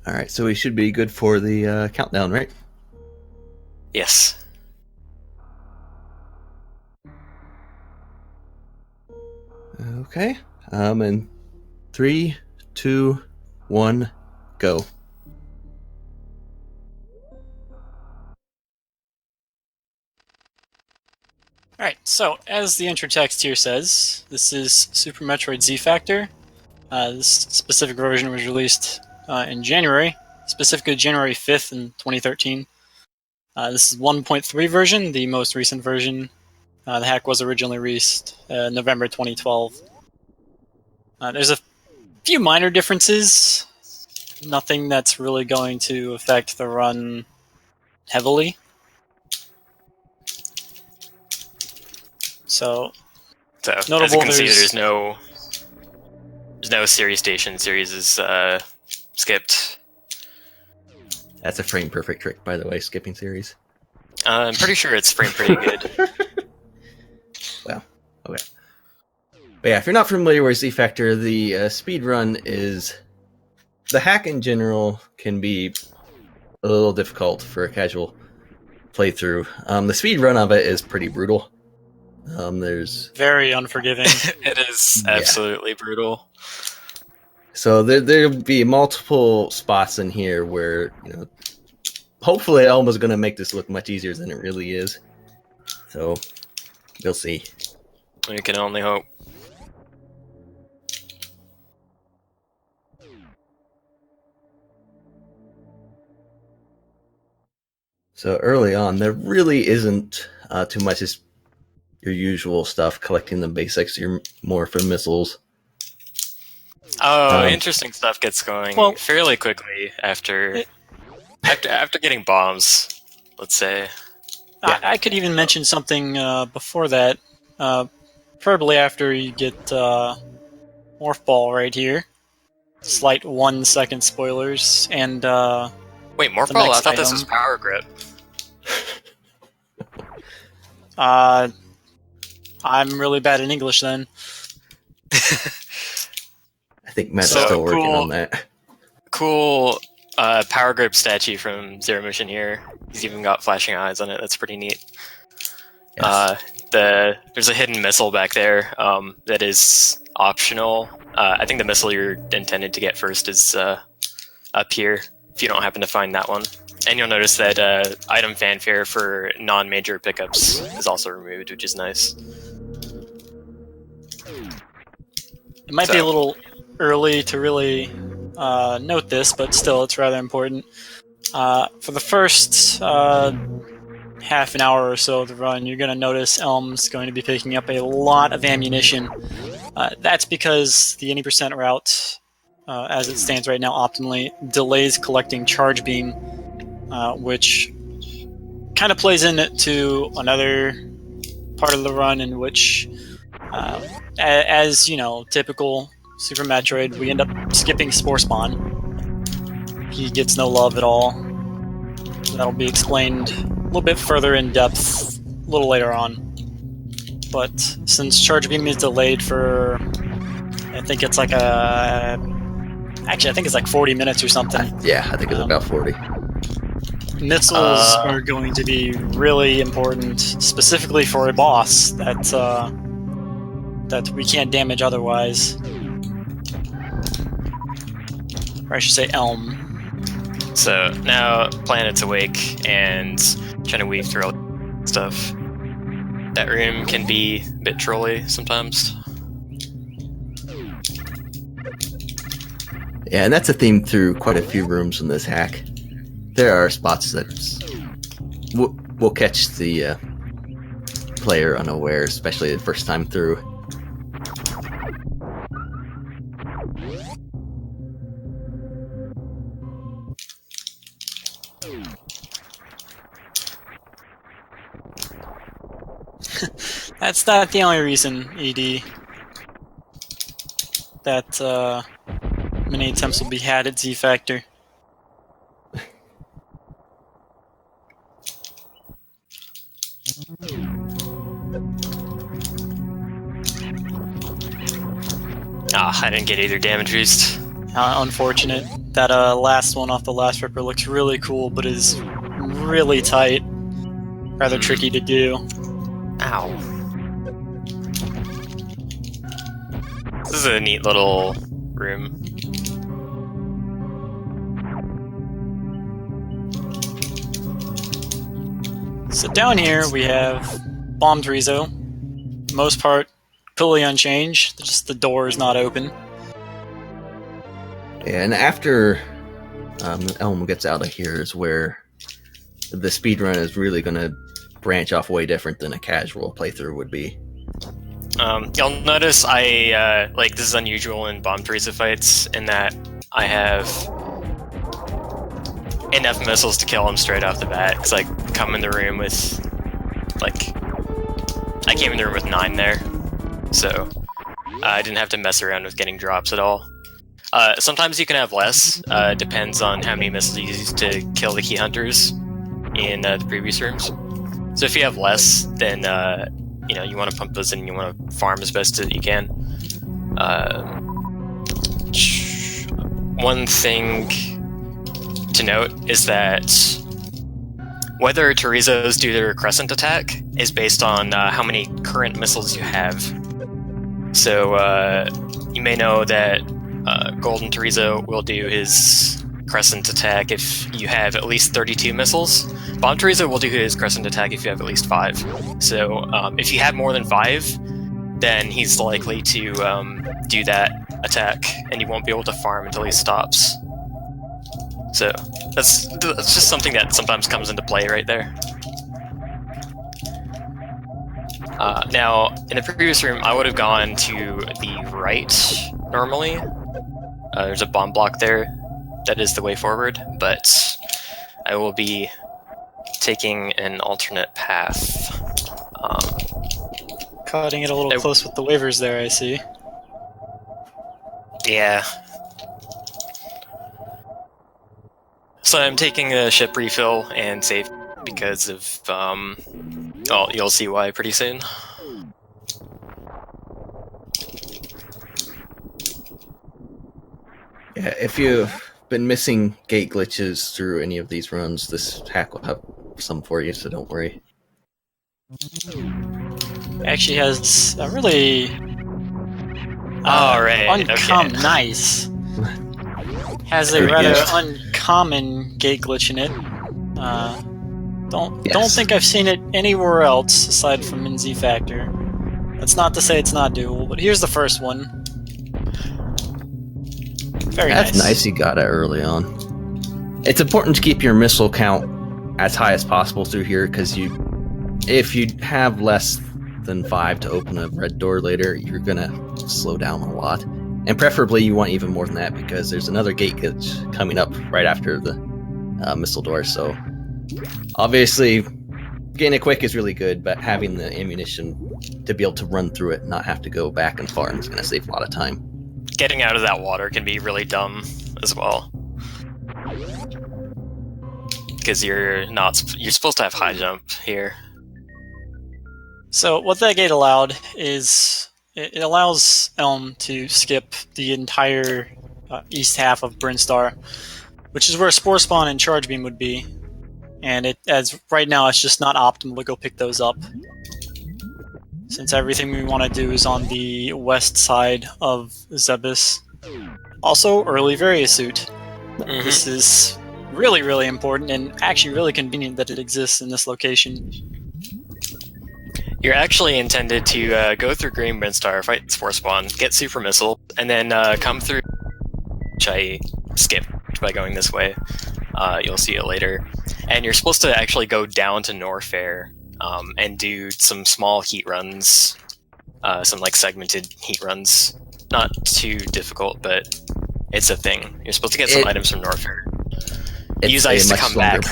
All right, so we should be good for the countdown, right? Yes. Okay. And 3, 2, 1, go. Alright, so as the intro text here says, this is Super Metroid Z Factor. This specific version was released in January, specifically January 5th in 2013. This is 1.3 version, the most recent version. The hack was originally released November 2012. There's a few minor differences, nothing that's really going to affect the run heavily. So as notable, you can see, there's no series station. Series is skipped. That's a frame perfect trick, by the way, skipping series. I'm pretty sure it's framed pretty good. Well, okay. But yeah, if you're not familiar with Z Factor, the speedrun is... The hack in general can be a little difficult for a casual playthrough. The speedrun of it is pretty brutal. There's very unforgiving. It is absolutely brutal. So there'll be multiple spots in here where, hopefully Elma's going to make this look much easier than it really is. So, we'll see. We can only hope. So early on, there really isn't too much as your usual stuff, collecting the basics. You're more for missiles. Oh, interesting stuff gets going fairly quickly after getting bombs, let's say. I could even mention something before that, preferably after you get Morph Ball right here. Slight 1 second spoilers, and wait, Morph Ball? I thought this was Power Grip. I'm really bad in English then. I think Matt's still working on that. Cool Power Grip statue from Zero Mission here. He's even got flashing eyes on it. That's pretty neat. Yes. There's a hidden missile back there that is optional. I think the missile you're intended to get first is up here, if you don't happen to find that one. And you'll notice that item fanfare for non-major pickups is also removed, which is nice. It might be a little early to really note this, but still, it's rather important. For the first half an hour or so of the run, you're going to notice Elm's going to be picking up a lot of ammunition. That's because the 80% route, as it stands right now optimally, delays collecting Charge Beam, which kind of plays into another part of the run in which, as you know, typical Super Metroid, we end up skipping Spore Spawn. He gets no love at all. That'll be explained a little bit further in depth a little later on. But since Charge Beam is delayed for, I think it's like actually I think it's like 40 minutes or something. Yeah, I think it's about 40. Missiles are going to be really important, specifically for a boss that we can't damage otherwise. Or I should say Elm. So now Planet's awake and trying to weave through all the stuff. That room can be a bit trolly sometimes. Yeah, and that's a theme through quite a few rooms in this hack. There are spots that will catch the player unaware, especially the first time through. That's not the only reason, ED, that many attempts will be had at Z Factor. I didn't get either damage boost. Unfortunate. That last one off the last ripper looks really cool, but is really tight. Rather tricky to do. Ow. This is a neat little room. So down here we have Bomb Trizo. Most part, completely unchanged. Just the door is not open. Yeah, and after Elm gets out of here is where the speedrun is really going to branch off way different than a casual playthrough would be. You'll notice I, this is unusual in Bomb Trizo fights, in that I have enough missiles to kill him straight off the bat, because I come in the room with, I came in the room with 9 there, so I didn't have to mess around with getting drops at all. Sometimes you can have less, depends on how many missiles you use to kill the key hunters in the previous rooms. So if you have less, then you want to pump those in and you want to farm as best as you can. One thing to note is that whether Trizzos do their crescent attack is based on how many current missiles you have. So you may know that Golden Trizzo will do his crescent attack if you have at least 32 missiles. Bomb Trizzo will do his crescent attack if you have at least 5. So if you have more than 5, then he's likely to do that attack, and you won't be able to farm until he stops. So that's just something that sometimes comes into play right there. Now, in the previous room, I would have gone to the right normally. There's a bomb block there. That is the way forward, but I will be taking an alternate path. Cutting it a little close with the waivers there, I see. Yeah. So I'm taking a ship refill and save because of, well, you'll see why pretty soon. Yeah, if you've been missing gate glitches through any of these runs, this hack will have some for you, so don't worry. Actually has a really okay. Nice. Has a rather uncommon gate glitch in it. Don't think I've seen it anywhere else aside from in Z Factor. That's not to say it's not doable, but here's the first one. That's nice you got it early on. It's important to keep your missile count as high as possible through here, because if you have less than 5 to open a red door later, you're gonna slow down a lot. And preferably you want even more than that, because there's another gate glitch coming up right after the missile door. So obviously getting it quick is really good, but having the ammunition to be able to run through it and not have to go back and farm is gonna save a lot of time. Getting out of that water can be really dumb as well, because you're supposed to have high jump here. So what that gate allowed is it allows Elm to skip the entire east half of Brinstar, which is where Spore Spawn and Charge Beam would be, and as right now it's just not optimal to go pick those up, since everything we want to do is on the west side of Zebus. Also, early Variasuit. Mm-hmm. This is really, really important, and actually really convenient that it exists in this location. You're actually intended to go through Green Brinstar, fight Spore Spawn, get Super Missile, and then come through, which I skipped by going this way. You'll see it later. And you're supposed to actually go down to Norfair and do some small heat runs, some segmented heat runs. Not too difficult, but it's a thing. You're supposed to get some items from Norfair. Use ice to come back,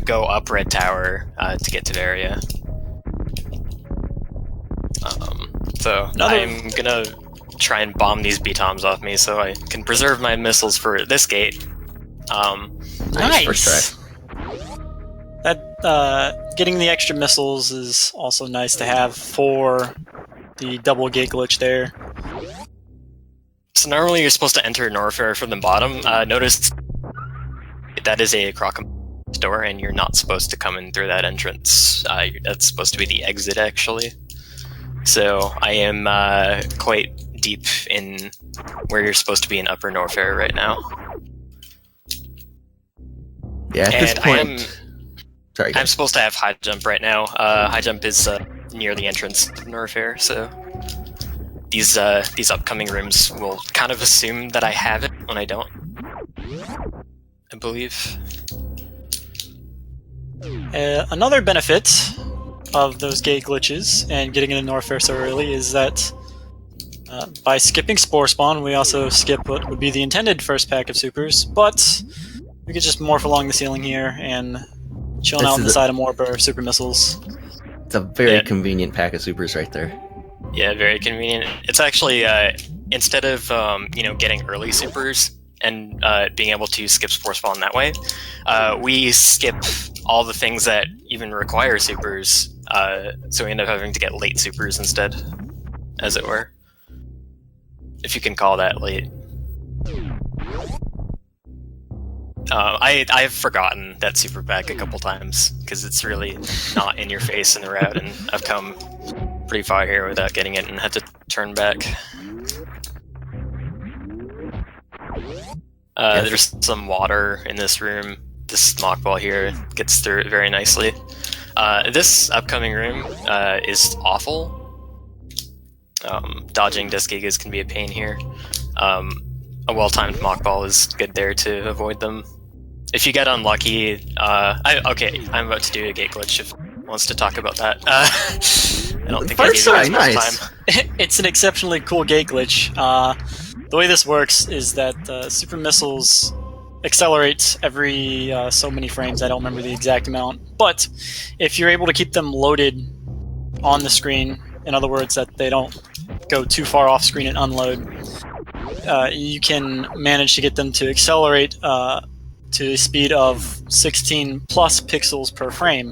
go up Red Tower to get to Varia. I'm gonna try and bomb these B-toms off me so I can preserve my missiles for this gate. Nice! First try. That, getting the extra missiles is also nice to have for the double gate glitch there. So normally you're supposed to enter Norfair from the bottom. Notice that is a croc door, and you're not supposed to come in through that entrance. That's supposed to be the exit, actually. So I am quite deep in where you're supposed to be in Upper Norfair right now. Yeah, at this point... I'm supposed to have high jump right now. High jump is near the entrance of Norfair, so these upcoming rooms will kind of assume that I have it when I don't, I believe. Another benefit of those gate glitches and getting into Norfair so early is that by skipping Spore Spawn, we also skip what would be the intended first pack of supers, but we could just morph along the ceiling here and chilling out on the side of Morpher super missiles. It's a very convenient pack of supers right there. Yeah, very convenient. It's actually instead of getting early supers and being able to skip Spore Spawn that way, we skip all the things that even require supers. So we end up having to get late supers instead, as it were, if you can call that late. I've forgotten that super pack a couple times because it's really not in your face in the route, and I've come pretty far here without getting it and had to turn back. There's some water in this room. This mock ball here gets through it very nicely. This upcoming room is awful. Dodging disc gigas can be a pain here. A well-timed mock ball is good there to avoid them. If you get unlucky, I'm about to do a gate glitch. If anyone wants to talk about that, I don't think I gave you guys much time. It's an exceptionally cool gate glitch. The way this works is that super missiles accelerate every so many frames. I don't remember the exact amount, but if you're able to keep them loaded on the screen, in other words, that they don't go too far off screen and unload, you can manage to get them to accelerate to a speed of 16 plus pixels per frame,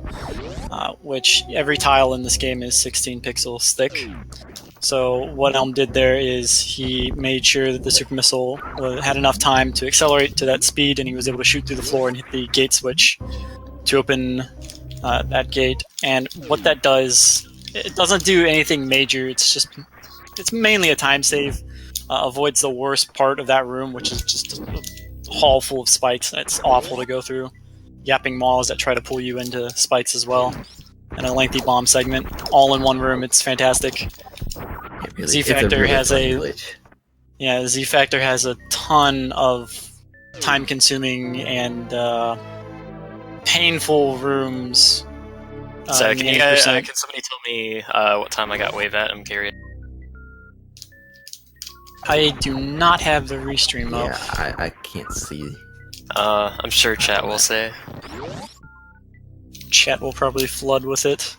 which every tile in this game is 16 pixels thick. So what Elm did there is he made sure that the super missile had enough time to accelerate to that speed, and he was able to shoot through the floor and hit the gate switch to open that gate. And what that does, it doesn't do anything major. It's mainly a time save. Avoids the worst part of that room, which is just a hall full of spikes. It's awful to go through. Yapping maws that try to pull you into spikes as well. And a lengthy bomb segment, all in one room. It's fantastic. Z-Factor has Z-Factor has a ton of time-consuming and painful rooms. So can somebody tell me what time I got wave at? I'm curious. I do not have the restream up. Yeah, I can't see. I'm sure chat will say. Chat will probably flood with it.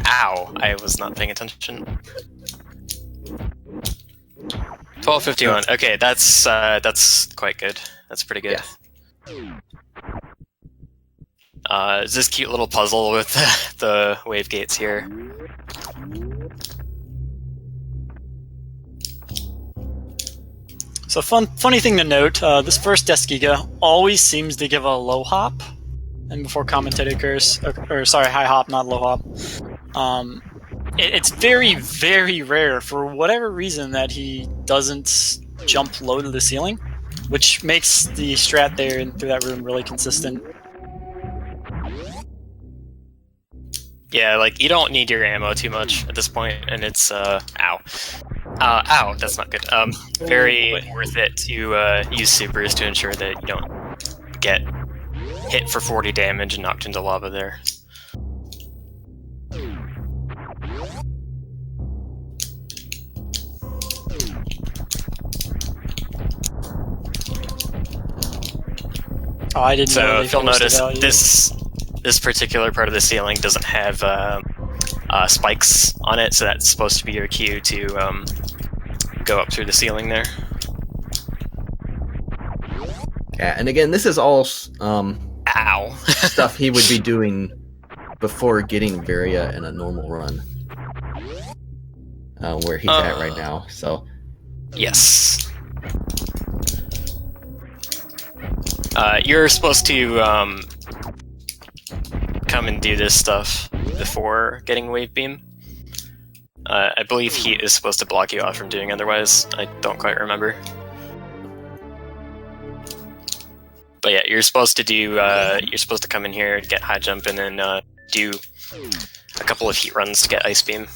Ow! I was not paying attention. 12:51. Okay, that's quite good. That's pretty good. Yeah. Is this cute little puzzle with the wave gates here? So funny thing to note, this first Deskiga always seems to give a low hop, and before commentator occurs, high hop, not low hop. It's very, very rare for whatever reason that he doesn't jump low to the ceiling, which makes the strat there and through that room really consistent. Yeah, like, you don't need your ammo too much at this point, and it's, ow. Ow, that's not good. Very worth it to use supers to ensure that you don't get hit for 40 damage and knocked into lava there. Oh, I didn't know. So if you'll notice, this particular part of the ceiling doesn't have spikes on it, so that's supposed to be your cue to go up through the ceiling there. Yeah, and again, this is all Ow. stuff he would be doing before getting Varia in a normal run. where he's at right now. So yes, you're supposed to come and do this stuff before getting wave beam. I believe heat is supposed to block you off from doing otherwise. I don't quite remember. But yeah, you're supposed to do. You're supposed to come in here, get high jump, and then do a couple of heat runs to get ice beam.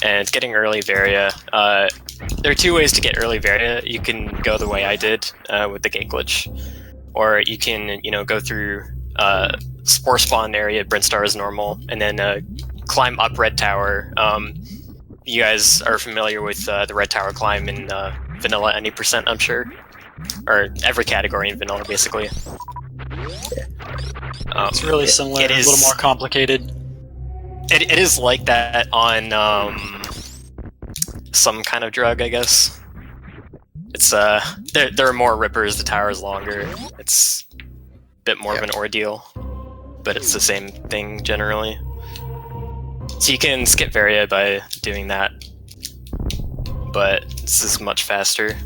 And getting early Varia. There are two ways to get early Varia. You can go the way I did with the gate glitch, or you can go through Spore Spawn area, Brintstar is normal, and then climb up Red Tower. You guys are familiar with the Red Tower climb in vanilla any percent, I'm sure. Or every category in vanilla, basically. It's really similar, a little more complicated. It is like that on some kind of drug, I guess. It's there are more rippers, the tower is longer. It's a bit more of an ordeal, but it's the same thing generally. So you can skip Varia by doing that, but this is much faster.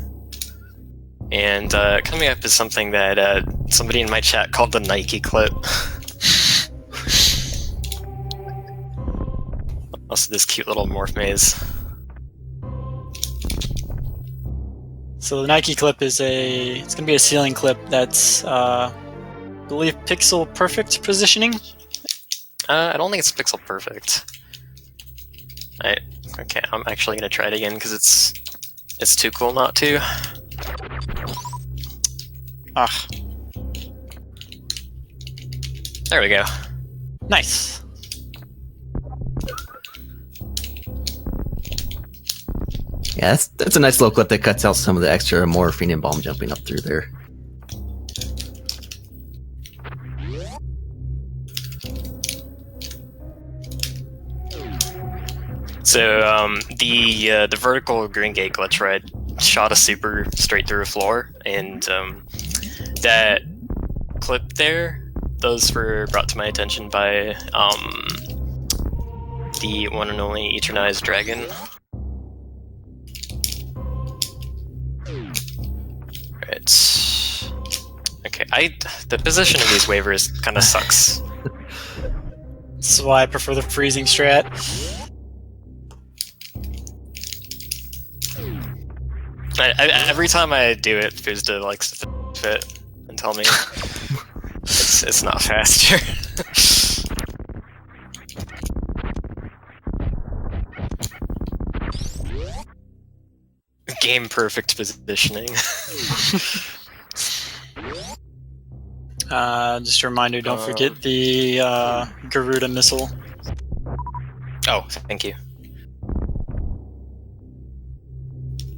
And coming up is something that somebody in my chat called the Nike clip. Also, this cute little morph maze. So the Nike clip is it's going to be a ceiling clip that's, I believe, pixel perfect positioning. I don't think it's pixel perfect. Okay, I'm actually going to try it again because it's too cool not to. Ah. There we go. Nice. yeah, that's a nice little clip that cuts out some of the extra morphine and bomb jumping up through there. So the vertical green gate glitch, right, shot a super straight through a floor, and that clip there, those were brought to my attention by the one and only Eternized Dragon. Right. Okay, the position of these waivers kind of sucks. This is why I prefer the freezing strat. Every time I do it, Fuzda likes to fit and tell me it's not faster. Game perfect positioning. Just a reminder, don't forget the Garuda missile. Oh, thank you.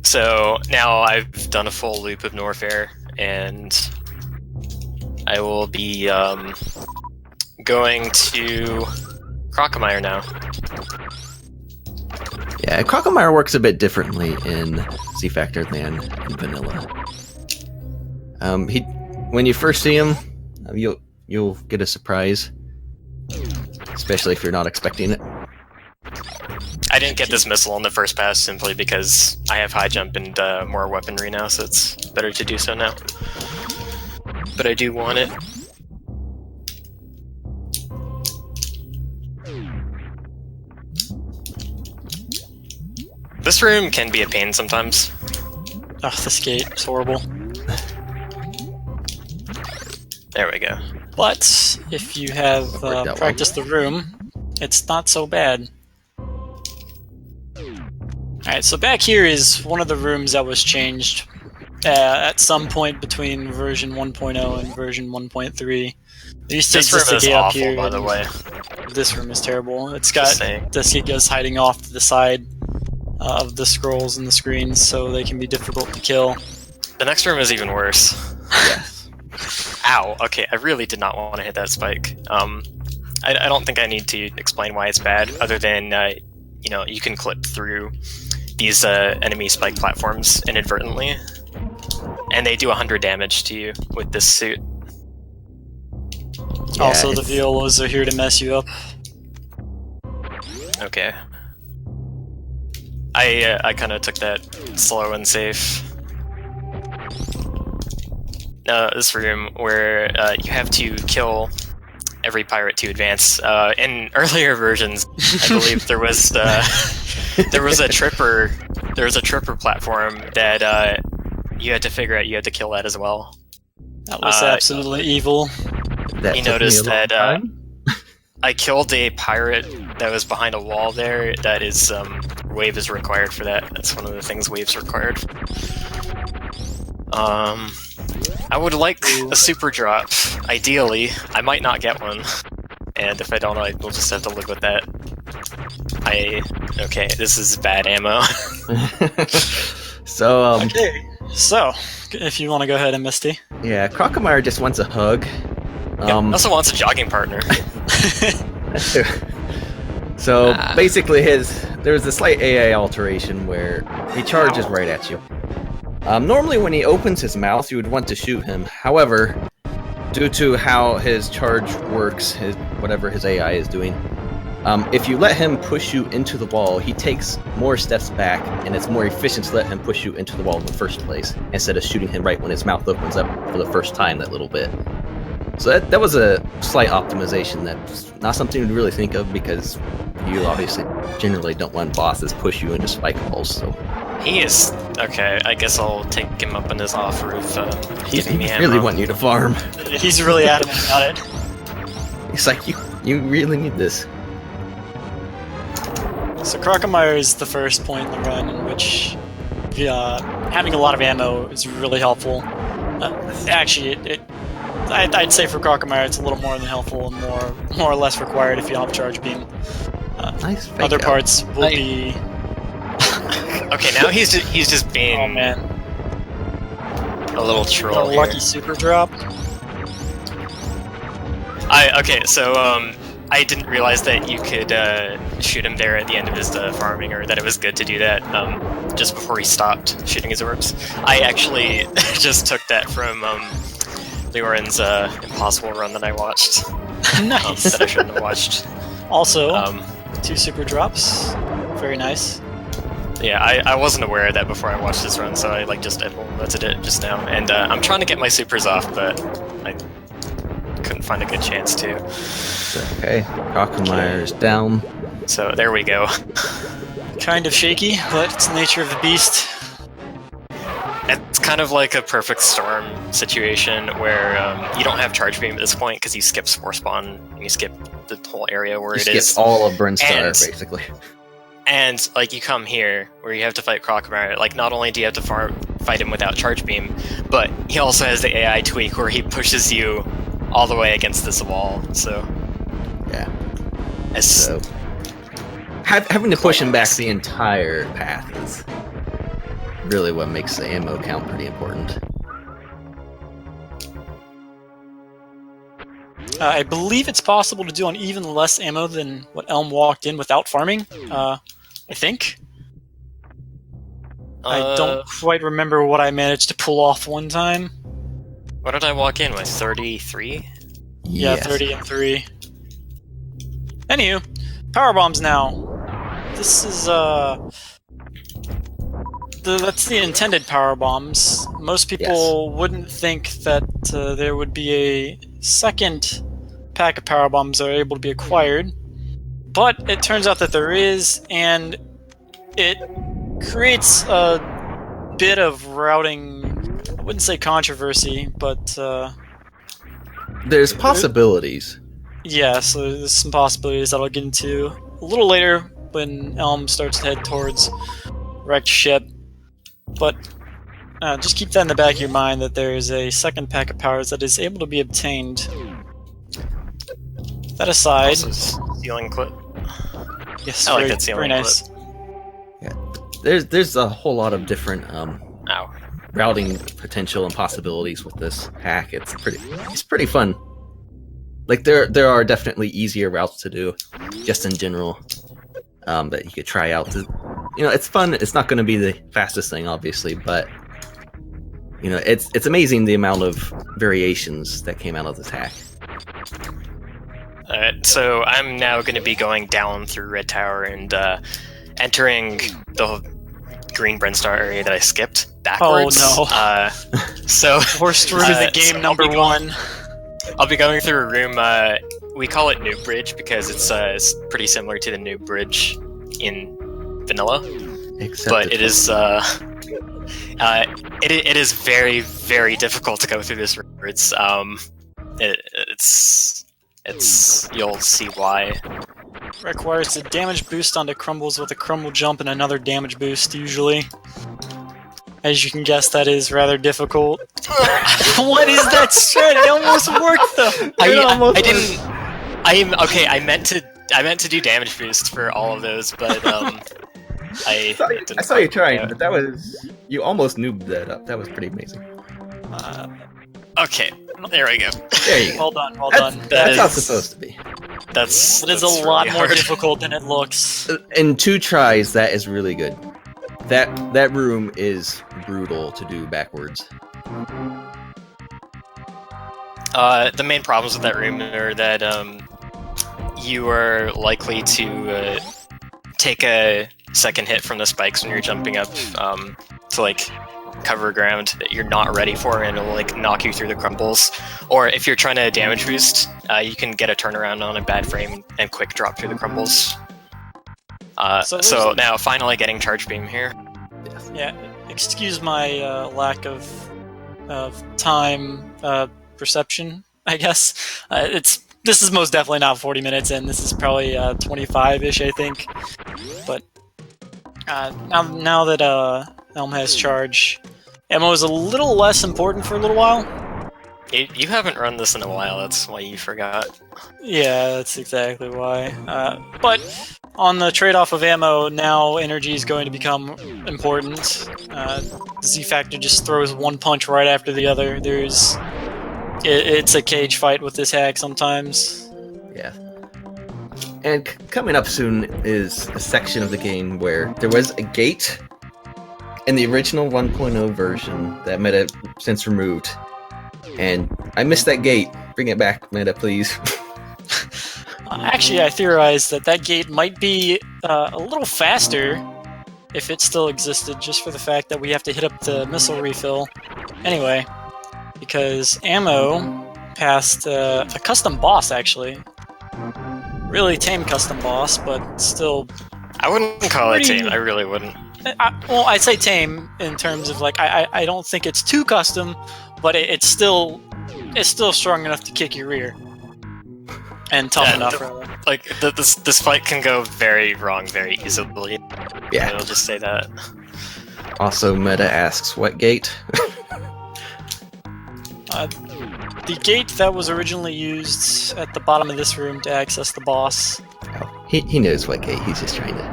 So now I've done a full loop of Norfair, and I will be going to Crocomire now. Yeah, Crocomire works a bit differently in Z-Factor than in vanilla. When you first see him, you'll get a surprise, especially if you're not expecting it. I didn't get this missile on the first pass simply because I have high jump and more weaponry now, so it's better to do so now. But I do want it. This room can be a pain sometimes. Oh, this gate is horrible. There we go. But if you have practiced the room, it's not so bad. Alright, so back here is one of the rooms that was changed at some point between version 1.0 and version 1.3. There used to exist a gate up here, by the way. This room is terrible. It's got the Skigas hiding off to the side of the scrolls and the screens, so they can be difficult to kill. The next room is even worse. Yes. Ow, okay, I really did not want to hit that spike. I don't think I need to explain why it's bad, other than, you can clip through these enemy spike platforms inadvertently, and they do 100 damage to you with this suit. Also, the Violas are here to mess you up. Okay. I kind of took that slow and safe. Now this room where you have to kill every pirate to advance. In earlier versions, I believe there was a tripper. There was a tripper platform that you had to figure out. You had to kill that as well. That was absolutely evil. That You took me a noticed long that time. I killed a pirate that was behind a wall there. That is, wave is required for that. That's one of the things wave's required. I would like a super drop. Ideally, I might not get one, and if I don't, I will just have to live with that. Okay, this is bad ammo. So Okay, so if you want to go ahead and Misty. yeah, Crocomire just wants a hug. Also wants a jogging partner. So basically, there's a slight AI alteration where he charges right at you. Normally, when he opens his mouth, you would want to shoot him. However, due to how his charge works, whatever his AI is doing, if you let him push you into the wall, he takes more steps back, and it's more efficient to let him push you into the wall in the first place, instead of shooting him right when his mouth opens up for the first time, that little bit. So that was a slight optimization. That's not something you'd really think of, because you obviously generally don't want bosses push you into spike walls, so... He is... Okay, I guess I'll take him up on his off-roof. He's giving me really ammo. wanting you to farm. He's really adamant about it. He's like, you really need this. So Crocomire is the first point in the run in which having a lot of ammo is really helpful. Actually, I'd say for Crocomire it's a little more than helpful and more or less required if you don't have Charge Beam. Nice fake Other out. parts will be... Okay, now he's just being Oh man, a little a troll here. lucky super drop. Okay, so I didn't realize that you could shoot him there at the end of his farming, or that it was good to do that just before he stopped shooting his orbs. I actually just took that from Leorin's Impossible run that I watched. Nice. That I shouldn't have watched. Also, 2 super drops. Very nice. Yeah, I wasn't aware of that before I watched this run, so I just implemented it just now. And I'm trying to get my supers off, but I couldn't find a good chance to. Okay, Crocomire's down. So there we go. Kind of shaky, but it's the nature of the beast. It's kind of like a perfect storm situation where you don't have charge beam at this point because you skip spore spawn and you skip the whole area where it is. All of Brinstar, And- basically. And you come here where you have to fight Crocomire. Not only do you have to fight him without charge beam, but he also has the AI tweak where he pushes you all the way against this wall. So Yeah. it's So having to push him back the entire path is really what makes the ammo count pretty important. I believe it's possible to do on even less ammo than what Elm walked in without farming. I think. I don't quite remember what I managed to pull off one time. What did I walk in with? 33? Yeah, Yes. 30 and 3. Anywho, power bombs now. This is that's the intended power bombs. Most people wouldn't think that there would be a second pack of power bombs that are able to be acquired, but it turns out that there is, and it creates a bit of routing. I wouldn't say controversy, but There's possibilities. yeah, so there's some possibilities that I'll get into a little later when Elm starts to head towards wrecked ship. But just keep that in the back of your mind that there is a second pack of powers that is able to be obtained. That aside, Also, ceiling clip. yes, I like very, that ceiling very nice. There's a whole lot of different Ow. routing potential and possibilities with this hack. It's pretty fun. There are definitely easier routes to do, just in general, that you could try out. It's fun. It's not going to be the fastest thing, obviously, but it's amazing the amount of variations that came out of this hack. Alright, so I'm now going to be going down through Red Tower, and entering the green Brinstar area that I skipped backwards. Oh no! So Worst route in the game, number one. I'll be going through a room. We call it Noob Bridge because it's pretty similar to the Noob Bridge in vanilla, but it is it is very, very difficult to go through this room. It's you'll see why. Requires a damage boost onto crumbles with a crumble jump and another damage boost, usually. As you can guess, that is rather difficult. What is that strat? It almost worked, though! I meant to do damage boost for all of those, but I saw you trying, but that was... You almost noobed that up. That was pretty amazing. Okay, there we go. There you go. Well done. That's how it's supposed to be. That's a lot more difficult than it looks. In 2 tries, that is really good. That room is brutal to do backwards. The main problems with that room are that you are likely to take a second hit from the spikes when you're jumping up to like cover ground that you're not ready for, and it'll like knock you through the crumbles. Or if you're trying to damage boost, you can get a turnaround on a bad frame and quick drop through the crumbles. So now finally getting charge beam here. Yeah, excuse my lack of time perception, I guess. This is most definitely not 40 minutes in. This is probably 25-ish, I think. But now that Elm has charge, ammo is a little less important for a little while. You haven't run this in a while, that's why you forgot. Yeah, that's exactly why. But on the trade-off of ammo, now energy is going to become important. Z-Factor just throws one punch right after the other. It's a cage fight with this hack sometimes. Yeah. And coming up soon is a section of the game where there was a gate in the original 1.0 version that Meta since removed. And I missed that gate. Bring it back, Meta, please. Actually, I theorized that gate might be a little faster if it still existed, just for the fact that we have to hit up the missile refill. Anyway, because ammo passed a custom boss, actually. Really tame custom boss, but still... I wouldn't call it tame, I really wouldn't. Well, I'd say tame in terms of, like, I don't think it's too custom, but it's still strong enough to kick your rear. And tough enough, rather. Like, this fight can go very wrong very easily. Yeah. I'll just say that. Also, Meta asks, what gate? The gate that was originally used at the bottom of this room to access the boss. Oh, he knows what gate, he's just trying to...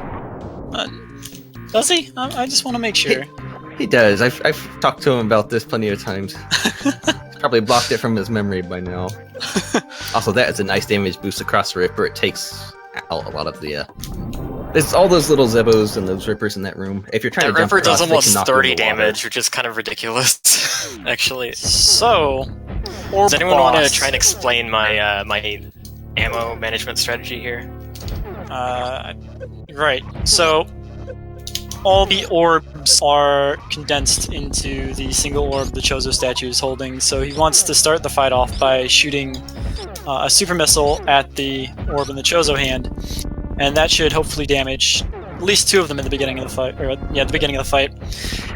Does he? I just want to make sure. He does. I've talked to him about this plenty of times. He's probably blocked it from his memory by now. Also, that is a nice damage boost across the Ripper. It takes out a lot of the... There's all those little Zebos and those Rippers in that room. If you're trying to jump Ripper across, does almost they can knock 30 you in the water. damage, which is kind of ridiculous, actually. So... Does anyone want to try and explain my my ammo management strategy here? Right. So... all the orbs are condensed into the single orb the Chozo statue is holding, so he wants to start the fight off by shooting a super missile at the orb in the Chozo hand, and that should hopefully damage at least 2 of them in the beginning of the fight, the beginning of the fight.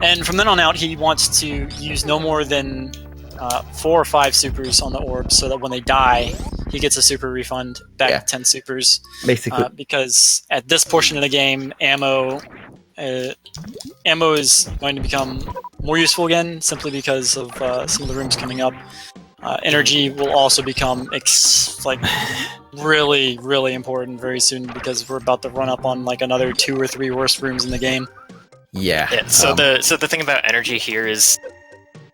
And from then on out, he wants to use no more than 4 or 5 supers on the orb, so that when they die, he gets a super refund back to 10 supers. Basically. Because at this portion of the game, ammo is going to become more useful again, simply because of some of the rooms coming up. Energy will also become really, really important very soon, because we're about to run up on like another 2 or 3 worst rooms in the game. Yeah. So the thing about energy here is,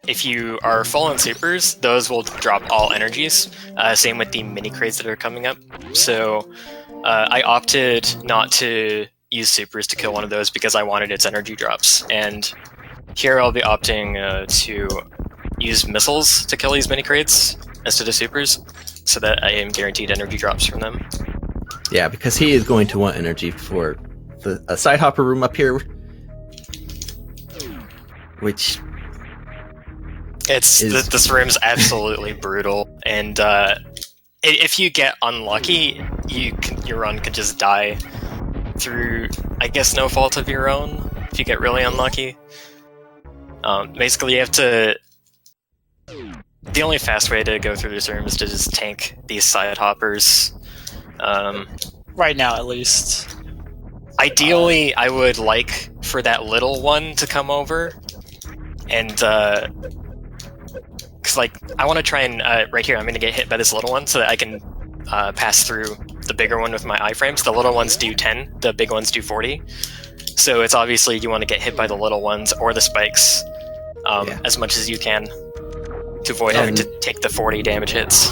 if you are full on supers, those will drop all energies. Same with the mini crates that are coming up. So I opted not to use supers to kill one of those because I wanted its energy drops. And here I'll be opting to use missiles to kill these mini crates instead of supers, so that I am guaranteed energy drops from them. Yeah, because he is going to want energy for a side hopper room up here, which this room's absolutely brutal, and if you get unlucky, your run could just die through, I guess, no fault of your own. If you get really unlucky, basically you have to. The only fast way to go through this room is to just tank these side hoppers. Right now, at least. Ideally, I would like for that little one to come over, and because I want to try and right here I'm going to get hit by this little one so that I can pass through the bigger one with my iframes. The little ones do 10, the big ones do 40. So it's obviously you want to get hit by the little ones or the spikes as much as you can to avoid having to take the 40 damage hits.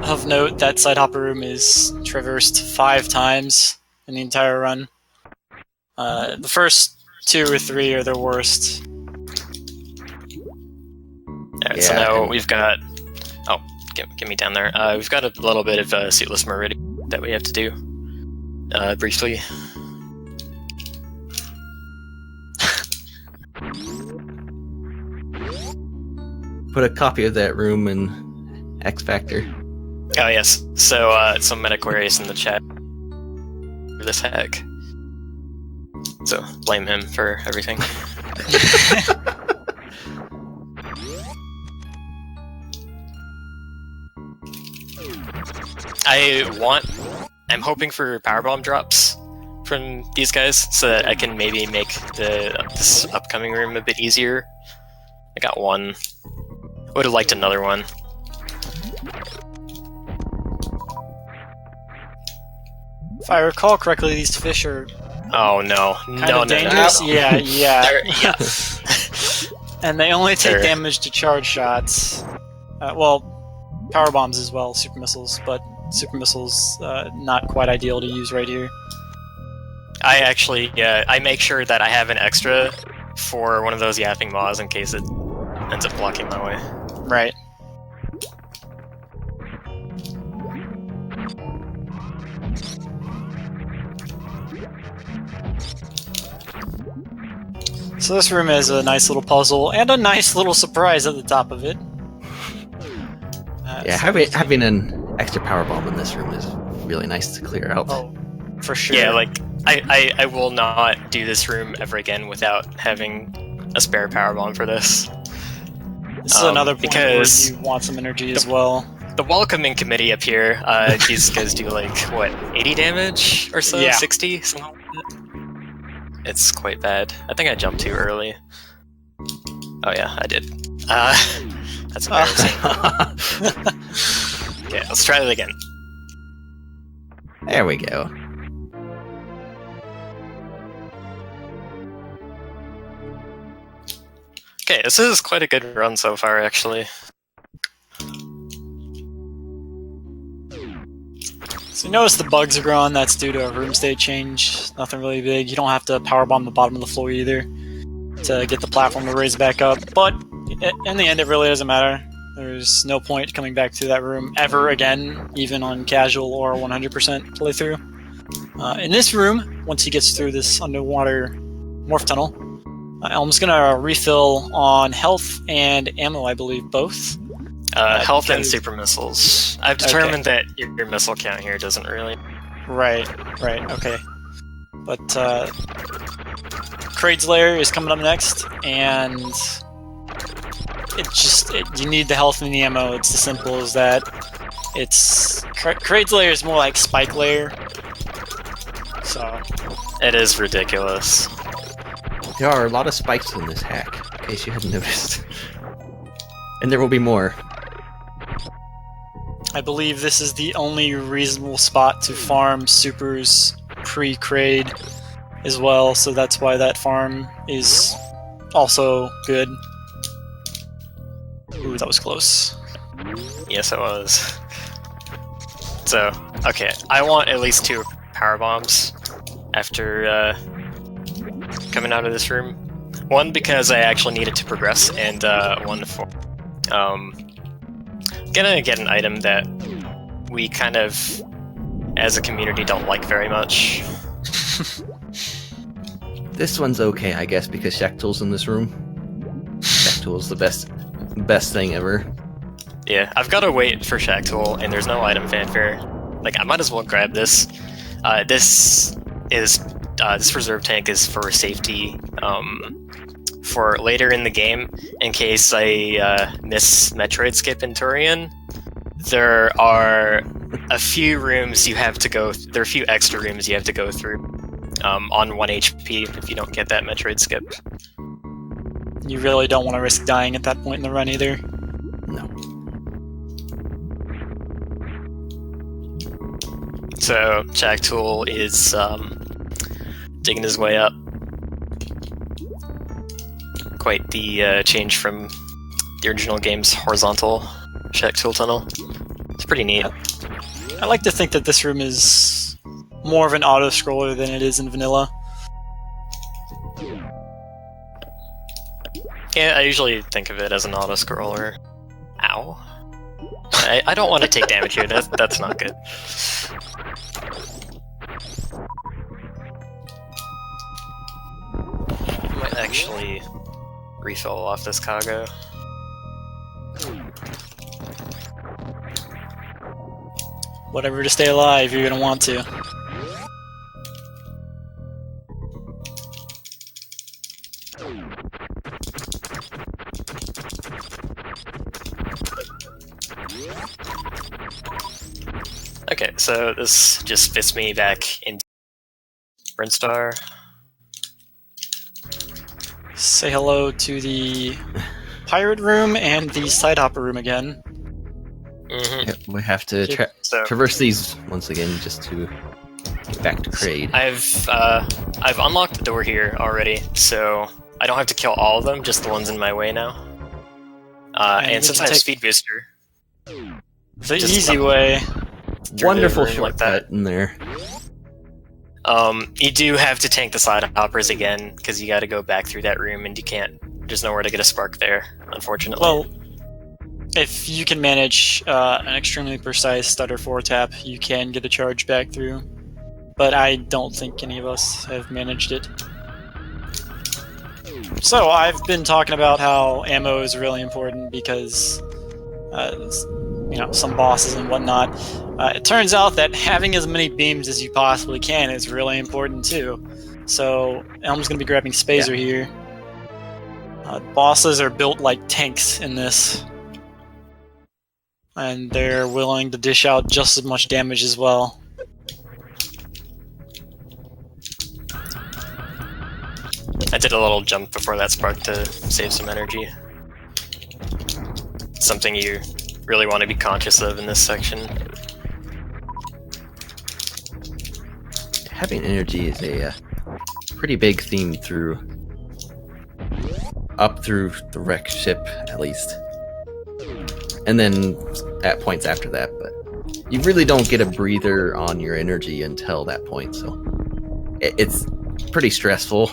Of note, that side hopper room is traversed 5 times in the entire run. The first 2 or 3 are the worst. Alright, so now we've got... Oh, get me down there. We've got a little bit of suitless meridian that we have to do briefly. Put a copy of that room in X Factor. Oh yes, so some Metaquarius in the chat for this hack. So blame him for everything. I'm hoping for powerbomb drops from these guys so that I can maybe make this upcoming room a bit easier. I got one. Would have liked another one. If I recall correctly, these fish are oh no, no, dangerous. No. Yeah. Yeah. And they only take damage to charge shots. Well, power bombs as well, super missiles, but super missiles not quite ideal to use right here. I actually, I make sure that I have an extra for one of those yapping maws in case it ends up blocking my way. Right. So this room has a nice little puzzle and a nice little surprise at the top of it. Yeah, having an extra power bomb in this room is really nice to clear out. Oh, for sure. Yeah, like I will not do this room ever again without having a spare power bomb for this. This is another point because where you want some energy as well. The welcoming committee up here, these guys do like, what, 80 damage or so? Yeah. 60? Something like that. It's quite bad. I think I jumped too early. Oh yeah, I did. That's embarrassing. Okay, let's try that again. There we go. Okay, this is quite a good run so far, actually. So you notice the bugs are growing, that's due to a room state change. Nothing really big. You don't have to powerbomb the bottom of the floor either to get the platform to raise back up. But in the end, it really doesn't matter. There's no point coming back to that room ever again, even on casual or 100% playthrough. In this room, once he gets through this underwater morph tunnel, I'm just gonna refill on health and ammo, I believe, both. Health and super missiles. I've determined that your missile count here doesn't really... Right, okay. But Kraid's Lair is coming up next, and you need the health and the ammo. It's as simple as that. Kraid's Lair is more like Spike Lair. So it is ridiculous. There are a lot of spikes in this hack, in case you hadn't noticed. And there will be more. I believe this is the only reasonable spot to farm supers pre-Kraid as well, so that's why that farm is also good. Ooh, that was close. Yes, it was. So, okay, I want at least 2 power bombs after coming out of this room. One because I actually need it to progress, and one for gonna get an item that we kind of, as a community, don't like very much. This one's okay, I guess, because Shacktool's in this room. Shacktool's the best thing ever. Yeah, I've got to wait for Shacktool, and there's no item fanfare. Like, I might as well grab this. This reserve tank is for safety, for later in the game, in case I miss Metroid skip in Turian. There are a few rooms you have to go. There are a few extra rooms you have to go through on 1 HP if you don't get that Metroid skip. You really don't want to risk dying at that point in the run either. No. So Shacktool is digging his way up. Quite the change from the original game's horizontal Shacktool tunnel. It's pretty neat. I like to think that this room is more of an auto-scroller than it is in vanilla. Yeah, I usually think of it as an auto-scroller. Ow. I don't want to take damage here, that's not good. I might actually refill off this cargo. Whatever to stay alive, you're gonna want to. Okay, so this just fits me back into Brinstar. Say hello to the pirate room and the side hopper room again. Mm-hmm. Yep, we have to traverse these once again just to get back to Kraid. I've unlocked the door here already, so I don't have to kill all of them, just the ones in my way now. And since I have Speed Booster... The easy way. Wonderful shortcut in there. You do have to tank the side hoppers again, because you gotta go back through that room, and you can't... There's nowhere to get a spark there, unfortunately. Well, if you can manage an extremely precise stutter 4-tap, you can get a charge back through. But I don't think any of us have managed it. So, I've been talking about how ammo is really important because, some bosses and whatnot. It turns out that having as many beams as you possibly can is really important too. So, Elm's going to be grabbing Spazer here. Bosses are built like tanks in this. And they're willing to dish out just as much damage as well. I did a little jump before that spark to save some energy. Something you really want to be conscious of in this section. Having energy is a pretty big theme up through the wreck ship, at least. And then at points after that, but you really don't get a breather on your energy until that point, so it's pretty stressful.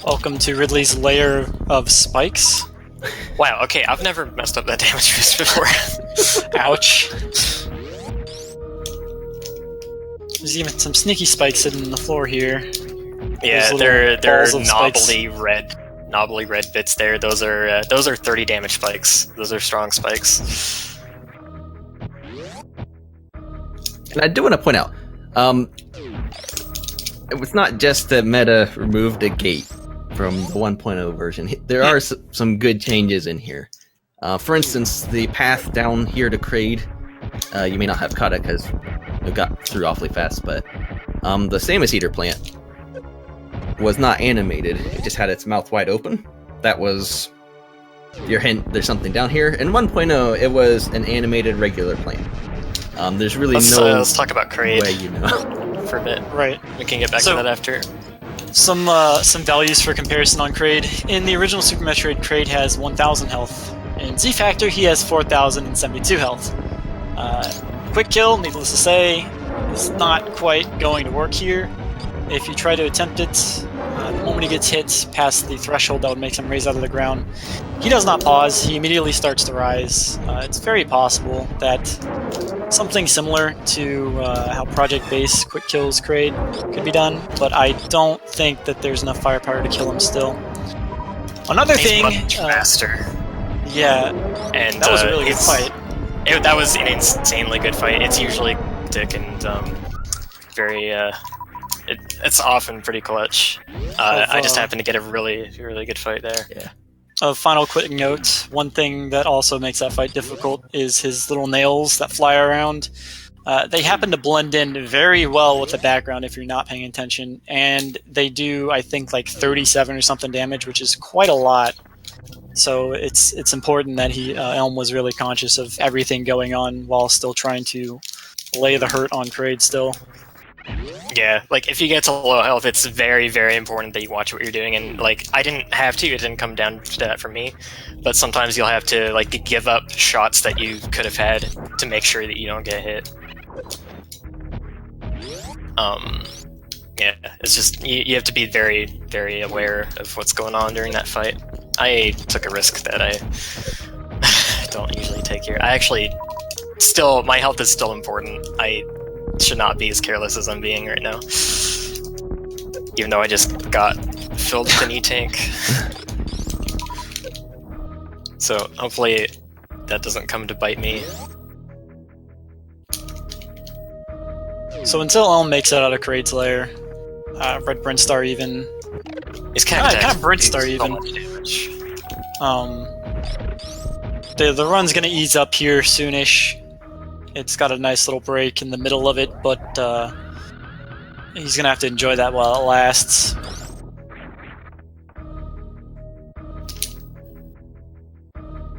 Welcome to Ridley's layer of spikes. Wow, okay, I've never messed up that damage boost before. Ouch. There's even some sneaky spikes sitting on the floor here. Yeah, they're knobbly red bits there. Those are 30 damage spikes. Those are strong spikes. And I do want to point out, it was not just that Meta removed a gate from the 1.0 version. There are some good changes in here. For instance, the path down here to Kraid, you may not have caught it because it got through awfully fast, but the Samus Eater plant was not animated. It just had its mouth wide open. That was your hint, there's something down here. In 1.0, it was an animated regular plant. There's really let's talk about Kraid way, for a bit. Right. We can get back to that after. Some values for comparison on Kraid. In the original Super Metroid, Kraid has 1,000 health. In Z-Factor, he has 4,072 health. Quick kill, needless to say, is not quite going to work here. If you try to attempt it, the moment he gets hit past the threshold that would make him raise out of the ground, he does not pause, he immediately starts to rise. It's very possible that something similar to how Project Base quick kills Kraid could be done, but I don't think that there's enough firepower to kill him still. Another thing, much faster. Yeah, and that was a really good fight. That was an insanely good fight. It's usually hectic and very. It's often pretty clutch. I just happened to get a really, really good fight there. Yeah. A final quick note, one thing that also makes that fight difficult is his little nails that fly around. They happen to blend in very well with the background if you're not paying attention, and they do, I think, like 37 or something damage, which is quite a lot. So it's important that Elm was really conscious of everything going on while still trying to lay the hurt on Kraid still. Yeah, like if you get to low health, it's very, very important that you watch what you're doing. And like, I didn't have to; it didn't come down to that for me. But sometimes you'll have to like give up shots that you could have had to make sure that you don't get hit. Yeah, it's just you have to be very, very aware of what's going on during that fight. I took a risk that I don't usually take here. I actually my health is still important. I should not be as careless as I'm being right now. Even though I just got filled with an E-tank. So hopefully that doesn't come to bite me. So until Elm makes it out of Kraid's lair, Red Brintstar even... It's kind of Brintstar even. The run's gonna ease up here soonish. It's got a nice little break in the middle of it, but he's gonna have to enjoy that while it lasts.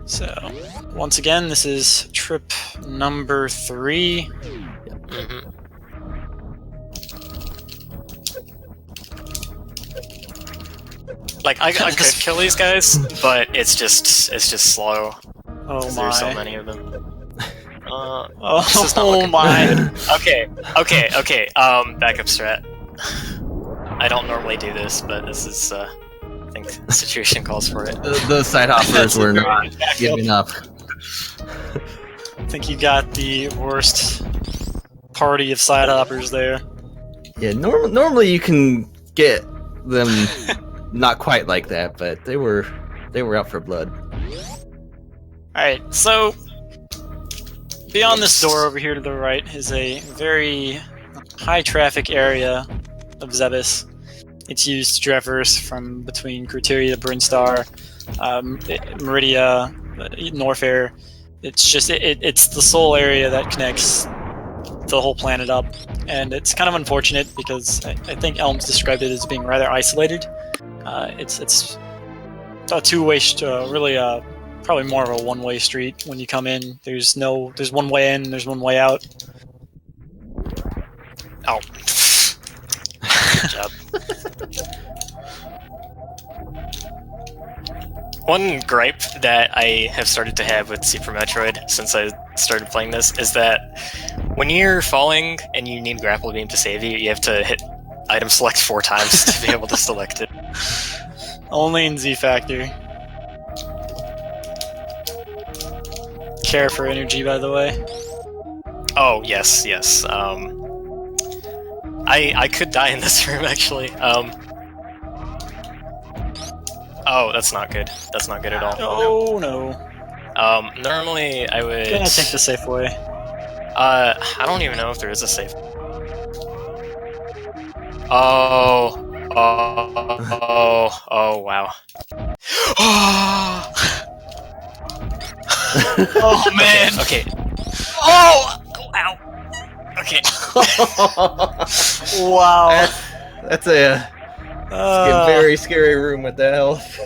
So, once again, this is trip number 3. Mm-hmm. Like I could kill these guys, but it's just slow. Oh my! There's so many of them. Oh my! Okay. Backup strat. I don't normally do this, but this is, I think the situation calls for it. The side hoppers were not giving up. I think you got the worst party of side hoppers there. Yeah, normally you can get them not quite like that, but they were out for blood. Alright, so beyond this door over here to the right is a very high traffic area of Zebes. It's used to traverse from between Crateria to Brinstar, Meridia, Norfair. It's just it's the sole area that connects the whole planet up, and it's kind of unfortunate because I think Elms described it as being rather isolated. It's a two-way, really probably more of a one-way street. When you come in, there's one way in, there's one way out. Oh, good job. One gripe that I have started to have with Super Metroid since I started playing this is that when you're falling and you need grapple beam to save you, you have to hit item select 4 times to be able to select it. Only in Z Factor. Care for energy, by the way. Oh, yes. I could die in this room, actually. Oh, that's not good. That's not good at all. Oh, no. Normally I would... Gonna take the safe way. I don't even know if there is a safe... Oh, wow. Oh, man! Okay. Oh! Ow! Okay. Wow. That's a very scary room with the health.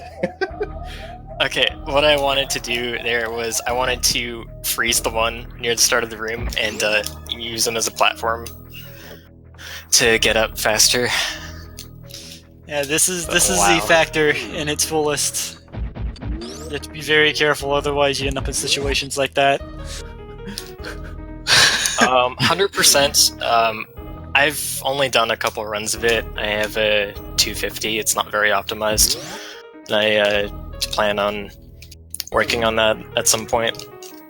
Okay, what I wanted to do there was I wanted to freeze the one near the start of the room and use them as a platform to get up faster. Yeah, this is Z Factor in its fullest. You have to be very careful, otherwise you end up in situations like that. 100%. I've only done a couple runs of it. I have a 250. It's not very optimized. I plan on working on that at some point.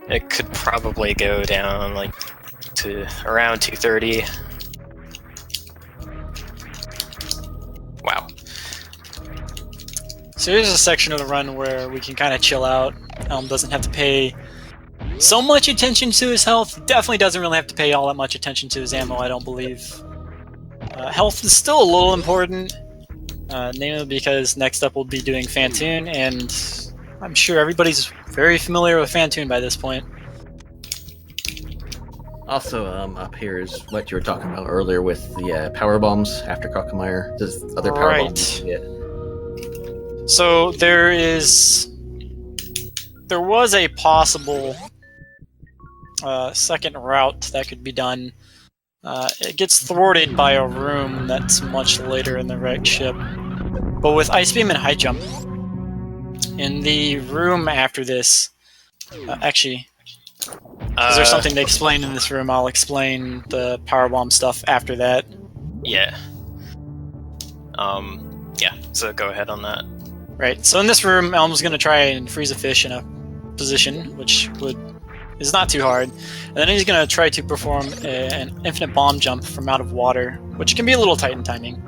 It could probably go down like to around 2:30. Wow. So here's a section of the run where we can kind of chill out. Elm doesn't have to pay so much attention to his health. Definitely doesn't really have to pay all that much attention to his ammo, I don't believe. Health is still a little important, namely because next up we'll be doing Fantoon, and I'm sure everybody's very familiar with Fantoon by this point. Also, up here is what you were talking about earlier with the power bombs after Crocomire. There's other power bombs. Yeah. So there was a possible second route that could be done. It gets thwarted by a room that's much later in the wrecked ship. But with Ice Beam and High Jump, in the room after this, actually, is there something to explain in this room? I'll explain the powerbomb stuff after that. Yeah. Yeah, so go ahead on that. Right, so in this room, Elm's going to try and freeze a fish in a position, which is not too hard. And then he's going to try to perform an infinite bomb jump from out of water, which can be a little tight in timing.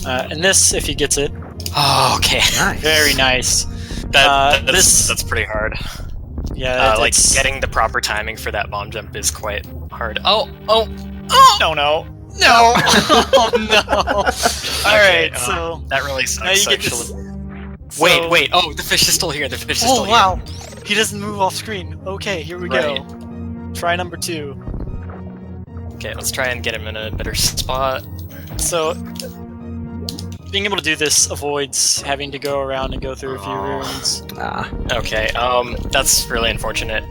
And this, if he gets it... Oh, okay. Nice. Very nice. That's pretty hard. Yeah, like, getting the proper timing for that bomb jump is quite hard. Oh! No! Oh, no! Alright, so... That really sucks, actually. So, wait, oh, the fish is still here, Oh, wow! He doesn't move off screen. Okay, here we go. Try number 2. Okay, let's try and get him in a better spot. So, being able to do this avoids having to go around and go through a few rooms. Okay, that's really unfortunate.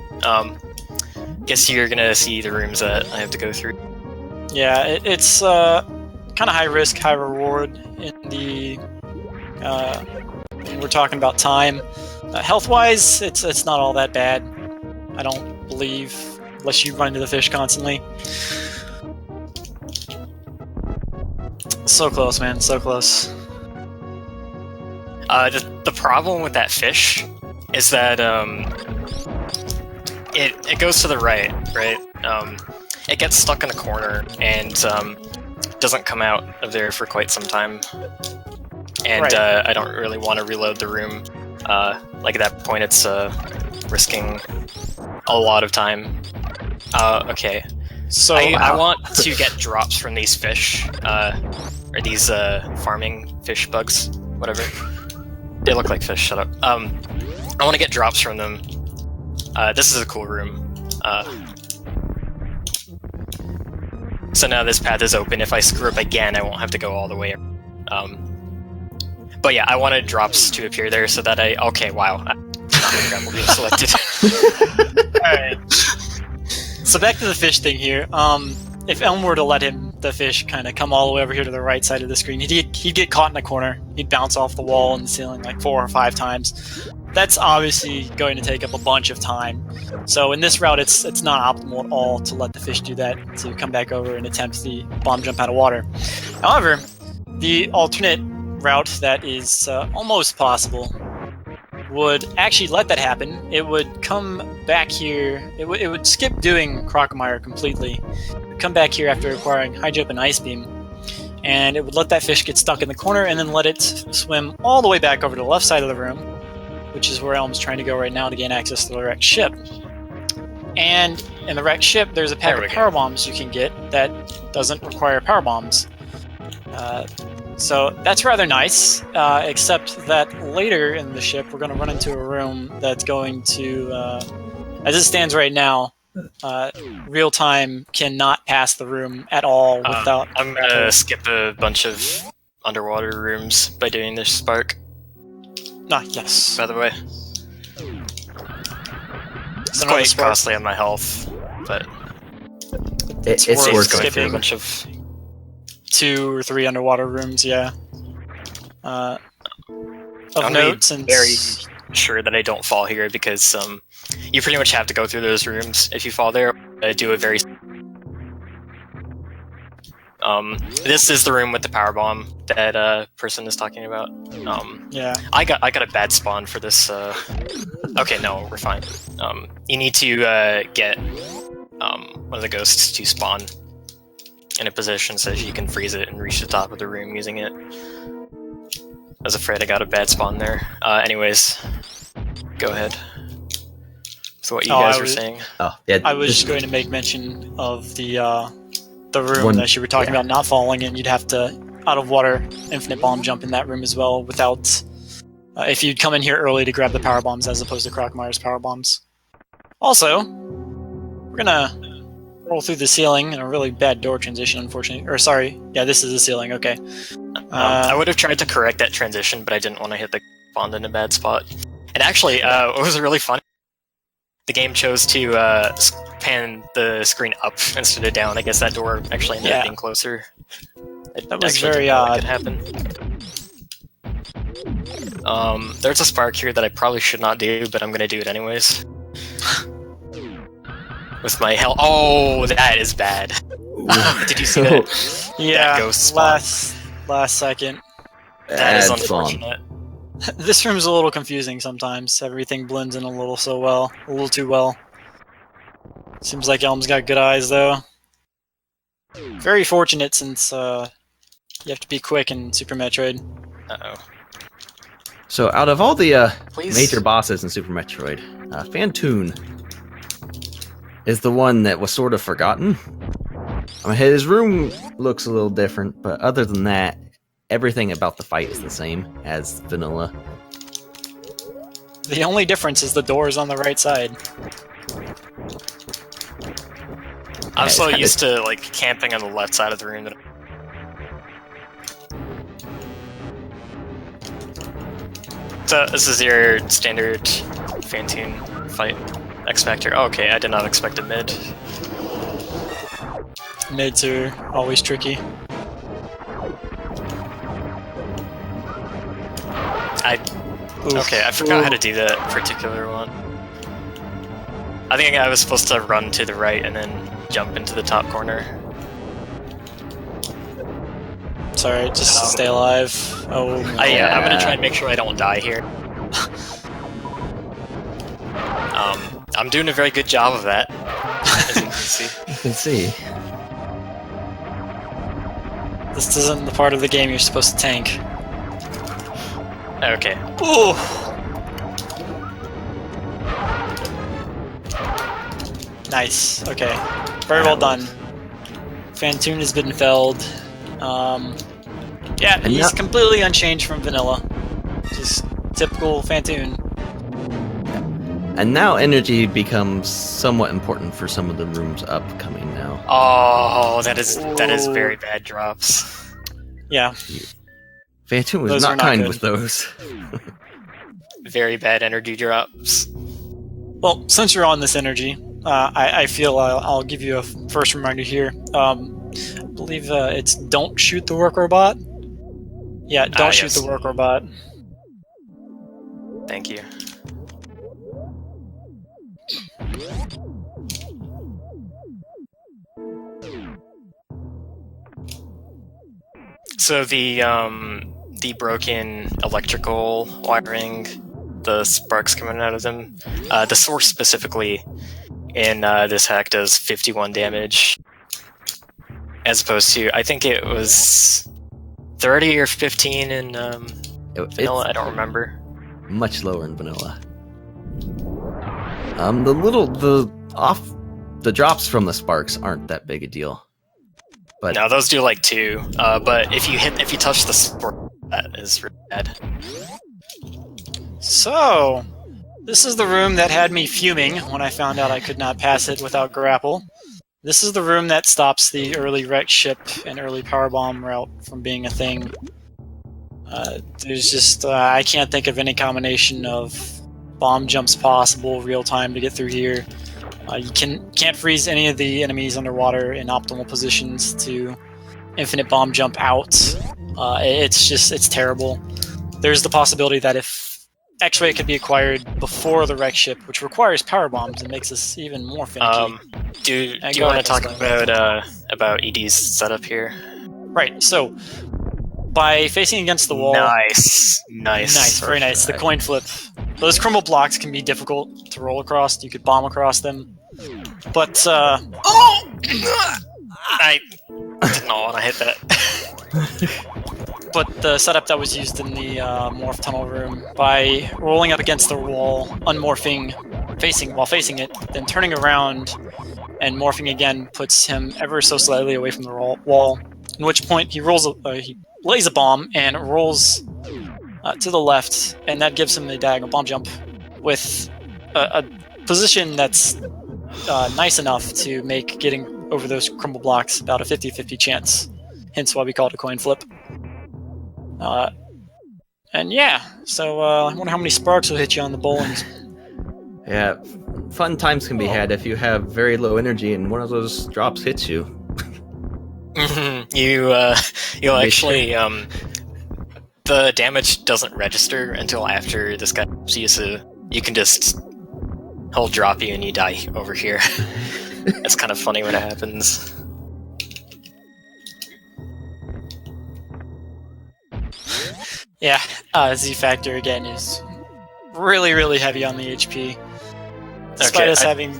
Guess you're gonna see the rooms that I have to go through. Yeah, it's kind of high risk, high reward in the... when we're talking about time. Health-wise, it's not all that bad. I don't believe, unless you run into the fish constantly. So close, man. So close. The problem with that fish is that it goes to the right? It gets stuck in a corner and doesn't come out of there for quite some time. And I don't really want to reload the room. Like at that point, it's risking a lot of time. Okay. So I want to get drops from these fish, or these farming fish bugs, whatever. They look like fish. Shut up. I want to get drops from them. This is a cool room. So now this path is open. If I screw up again, I won't have to go all the way. But yeah, I wanted drops to appear there so that okay, wow. Grapple being selected. Alright. So back to the fish thing here. If Elm were to let the fish kind of come all the way over here to the right side of the screen, he'd get caught in a corner. He'd bounce off the wall and the ceiling like 4 or 5 times. That's obviously going to take up a bunch of time. So in this route, it's not optimal at all to let the fish do that, to come back over and attempt the bomb jump out of water. However, the alternate route that is almost possible would actually let that happen. It would come back here. It would skip doing Crocomire completely. It would come back here after acquiring High Jump and Ice Beam, and it would let that fish get stuck in the corner and then let it swim all the way back over to the left side of the room, which is where Elm's trying to go right now to gain access to the wrecked ship. And in the wrecked ship, there's a pack of power bombs you can get that doesn't require power bombs. So that's rather nice, except that later in the ship, we're going to run into a room that's going to, as it stands right now, real time cannot pass the room at all without... I'm going to skip a bunch of underwater rooms by doing this spark. Yes. By the way. It's quite costly on my health, but it's worth worth going skipping through a bunch of 2 or 3 underwater rooms, yeah. Of I'm notes and very sure that I don't fall here because you pretty much have to go through those rooms if you fall there. I do a very this is the room with the power bomb that person is talking about. Yeah. I got a bad spawn for this. Okay, no, we're fine. You need to get one of the ghosts to spawn in a position so you can freeze it and reach the top of the room using it. I was afraid I got a bad spawn there. Anyways, go ahead. So what you guys were saying? Oh, yeah. I was just going to make mention of the room that you were talking about not falling in. You'd have to, out of water, infinite bomb jump in that room as well without... if you'd come in here early to grab the power bombs as opposed to Crockmeyer's power bombs. Also, we're gonna roll through the ceiling in a really bad door transition, unfortunately. Or sorry, yeah, this is the ceiling, okay. I would have tried to correct that transition, but I didn't want to hit the bond in a bad spot. And actually, it was really funny. The game chose to pan the screen up instead of down. I guess that door actually ended up being closer. That was very odd. Could happen. There's a spark here that I probably should not do, but I'm gonna do it anyways. With my health. Oh, that is bad. Did you see that? Yeah, that ghost spawn? last second. That is unfortunate. This room's a little confusing sometimes. Everything blends in a little too well. Seems like Elm's got good eyes, though. Very fortunate since you have to be quick in Super Metroid. Uh-oh. So out of all the major bosses in Super Metroid, Phantoon is the one that was sort of forgotten. I mean, his room looks a little different, but other than that, everything about the fight is the same as vanilla. The only difference is the doors on the right side. I'm so used to like camping on the left side of the room that. So this is your standard Phantoon fight. X Factor. Oh, okay, I did not expect a mid. Mids are always tricky. Okay, I forgot how to do that particular one. I think I was supposed to run to the right and then jump into the top corner. Sorry, just stay alive. Oh, yeah, I'm gonna try and make sure I don't die here. I'm doing a very good job of that, as you can see. You can see. This isn't the part of the game you're supposed to tank. Okay. Ooh! Nice. Okay. Very well done. Phantoon has been felled. Yeah, he's completely unchanged from vanilla. Just typical Phantoon. And now energy becomes somewhat important for some of the rooms upcoming now. Oh, that is very bad drops. Yeah. Phantoon was not kind with those. Very bad energy drops. Well, since you're on this energy, I feel I'll give you a first reminder here. I believe it's don't shoot the work robot. Yeah, don't shoot the work robot. Thank you. So the broken electrical wiring, the sparks coming out of them, the source specifically in this hack does 51 damage, as opposed to, I think it was 30 or 15 in vanilla, I don't remember. Much lower in vanilla. The drops from the sparks aren't that big a deal. But no, those do like 2. But if you touch the spark, that is really bad. So, this is the room that had me fuming when I found out I could not pass it without grapple. This is the room that stops the early wreck ship and early powerbomb route from being a thing. There's just I can't think of any combination of bomb jumps possible real time to get through here. You can't freeze any of the enemies underwater in optimal positions to infinite bomb jump out. It's terrible. There's the possibility that if X-ray could be acquired before the wreck ship, which requires power bombs, it makes this even more finicky. Do you want to talk about ED's setup here? Right. So by facing against the wall, nice, very nice. The coin flip. Those crumble blocks can be difficult to roll across. You could bomb across them. But I did not want to hit that. but the setup that was used in the morph tunnel room, by rolling up against the wall, unmorphing, facing it, then turning around and morphing again, puts him ever so slightly away from the wall. At which point he lays a bomb and rolls to the left, and that gives him the diagonal bomb jump with a position that's nice enough to make getting over those crumble blocks about a 50-50 chance. Hence why we call it a coin flip. And yeah, so I wonder how many sparks will hit you on the bowling. Yeah, fun times can be had if you have very low energy and one of those drops hits you. You'll actually the damage doesn't register until after this guy hits you, so you can just he'll drop you and you die over here. It's kind of funny when it happens. Yeah, Z Factor again is really, really heavy on the HP. Despite us having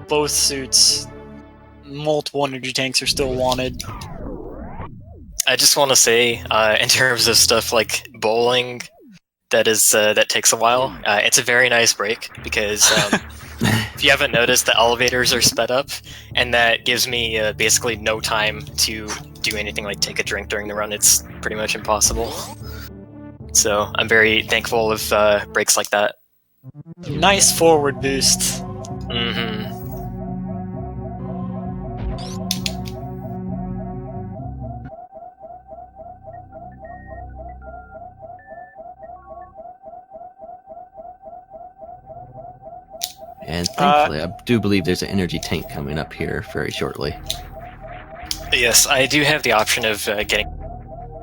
both suits, multiple energy tanks are still wanted. I just want to say, in terms of stuff like bowling, that takes a while. It's a very nice break because if you haven't noticed, the elevators are sped up, and that gives me basically no time to do anything like take a drink during the run. It's pretty much impossible. So I'm very thankful of breaks like that. Nice forward boost. Mm-hmm. And thankfully, I do believe there's an energy tank coming up here very shortly. Yes, I do have the option of getting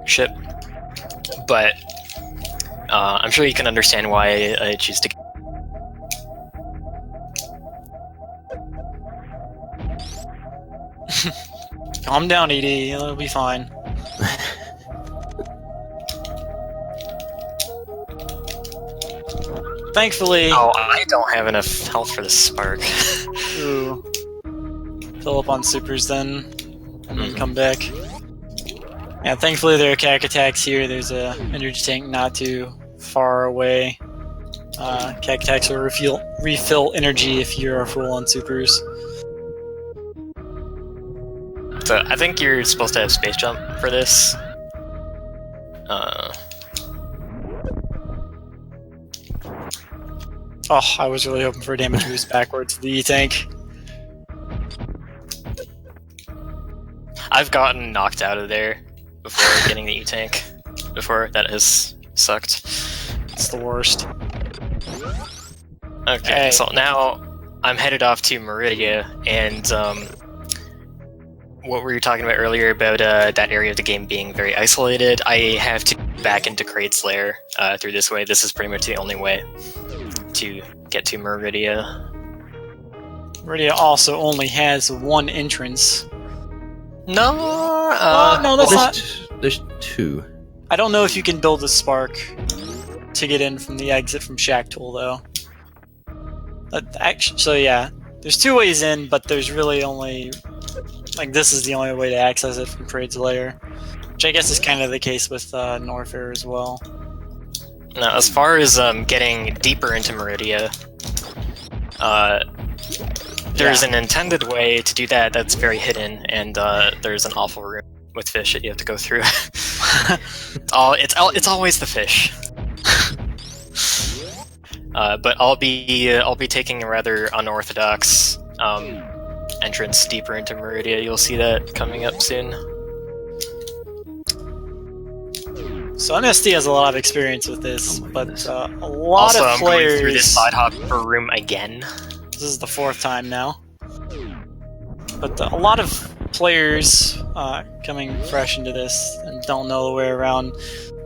ship, but I'm sure you can understand why I choose to. Calm down, Edie. It'll be fine. Thankfully... Oh, I don't have enough health for the spark. Ooh. Fill up on supers then, and then come back. Yeah, thankfully there are cack attacks here. There's a energy tank not too far away. Cack attacks will refill energy if you're full on supers. So I think you're supposed to have space jump for this. Oh, I was really hoping for a damage boost backwards to the E-tank. I've gotten knocked out of there before getting the E-tank. Before, that has sucked. It's the worst. Okay, so now I'm headed off to Meridia, and what we were talking about earlier about that area of the game being very isolated, I have to back into Kraid's lair through this way. This is pretty much the only way to get to Meridia. Meridia also only has one entrance. No, no, that's not. There's two. I don't know if you can build a spark to get in from the exit from Shack Tool, though. So yeah, there's two ways in, but there's really only this is the only way to access it from Kraid's lair, which I guess is kind of the case with Norfair as well. Now, as far as getting deeper into Meridia, there's an intended way to do that that's very hidden, and there's an awful room with fish that you have to go through. It's always the fish. But I'll be taking a rather unorthodox entrance deeper into Meridia. You'll see that coming up soon. So MST has a lot of experience with this, but a lot also, of players... I'm going through this side hopper room again. This is the fourth time now. But a lot of players coming fresh into this and don't know the way around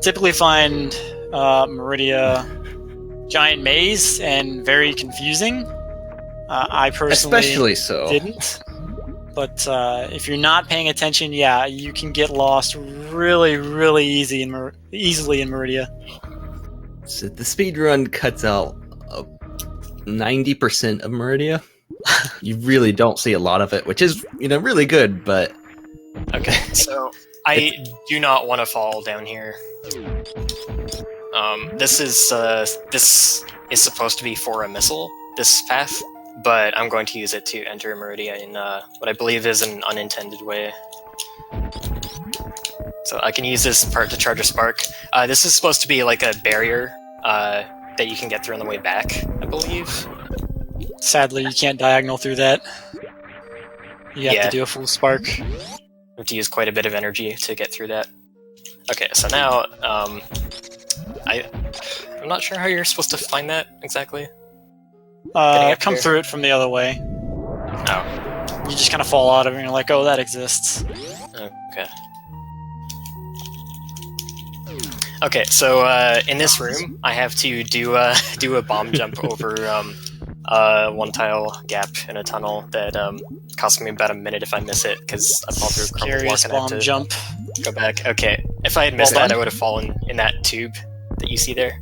typically find Meridia giant maze and very confusing. I personally especially so didn't. But if you're not paying attention, yeah, you can get lost really, really easily in Meridia. So the speedrun cuts out 90% of Meridia. You really don't see a lot of it, which is, really good, but... Okay, so I do not want to fall down here. This is supposed to be for a missile, this path, but I'm going to use it to enter Meridia in what I believe is an unintended way. So I can use this part to charge a spark. This is supposed to be like a barrier that you can get through on the way back, I believe. Sadly, you can't diagonal through that. You have to do a full spark. You have to use quite a bit of energy to get through that. Okay, so now, I'm not sure how you're supposed to find that exactly. Come through it from the other way. Oh. You just kind of fall out of it and you're like, oh, that exists. Okay. Okay, so in this room, I have to do a bomb jump over one tile gap in a tunnel that costs me about a minute if I miss it, because I fall through a crumble block and I have to jump. Go back. Okay, if I had missed that, I would have fallen in that tube that you see there,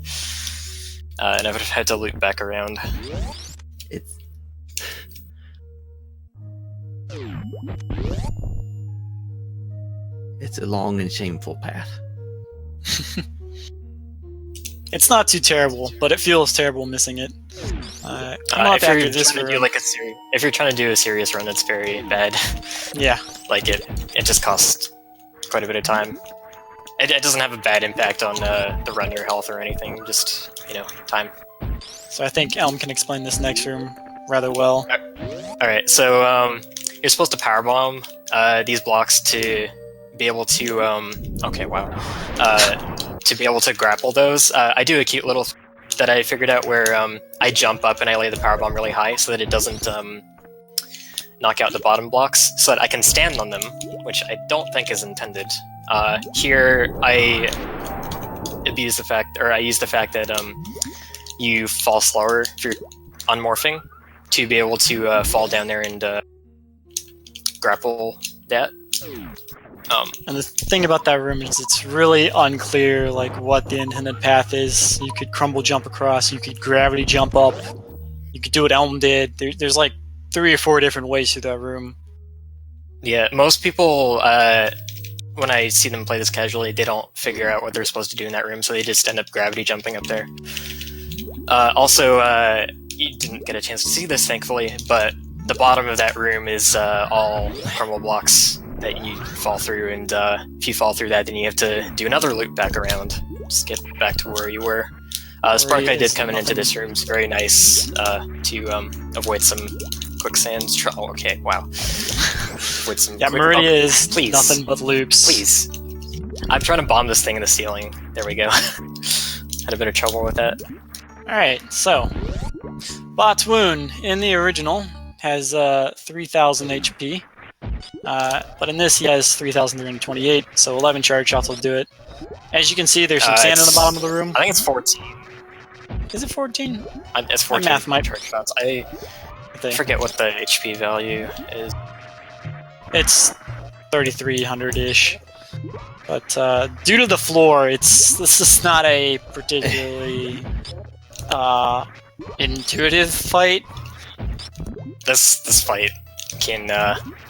and I would have had to loop back around. It's a long and shameful path. It's not too terrible, but it feels terrible missing it. If you're trying to do a serious run, it's very bad. Yeah. Like it just costs quite a bit of time. It doesn't have a bad impact on the run, your health, or anything. Just time. So I think Elm can explain this next room rather well. All right. So you're supposed to powerbomb these blocks to be able to to be able to grapple those. I do a cute little that I figured out where I jump up and I lay the powerbomb really high so that it doesn't knock out the bottom blocks, so that I can stand on them, which I don't think is intended. Here I use the fact that you fall slower if you're unmorphing to be able to fall down there and grapple that. And the thing about that room is it's really unclear what the intended path is. You could crumble jump across, you could gravity jump up, you could do what Elm did. There's 3 or 4 different ways through that room. Yeah, most people, when I see them play this casually, they don't figure out what they're supposed to do in that room, so they just end up gravity jumping up there. Also, you didn't get a chance to see this, thankfully, but the bottom of that room is all crumble blocks that you fall through, and if you fall through that, then you have to do another loop back around. Just get back to where you were. The spark I did coming into this room is very nice to avoid some quicksand. Oh, okay, wow. Avoid some Meridia is nothing but loops. Please. I'm trying to bomb this thing in the ceiling. There we go. Had a bit of trouble with that. Alright, so Batwoon in the original has 3,000 HP. But in this he has 3,328, so 11 charge shots will do it. As you can see, there's some sand in the bottom of the room. I think it's 14. Is it 14? It's 14 math might charge shots. I forget what the HP value is. It's 3,300-ish. But due to the floor, this is not a particularly intuitive fight. This fight can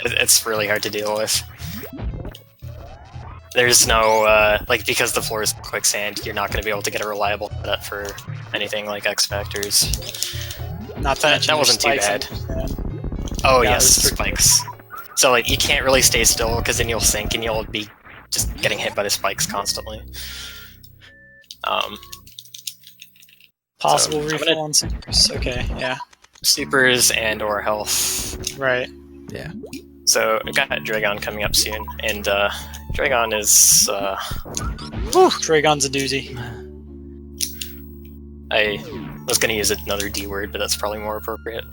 it's really hard to deal with. There's no because the floor is quicksand, you're not going to be able to get a reliable setup for anything like X Factors. Not that wasn't too bad. Oh yes, spikes. So you can't really stay still because then you'll sink and you'll be just getting hit by the spikes constantly. Possible refill on supers. Okay, yeah. Supers and or health. Right. Yeah. So I got Dragon coming up soon, and Dragon is Dragon's a doozy. I was gonna use another D word, but that's probably more appropriate.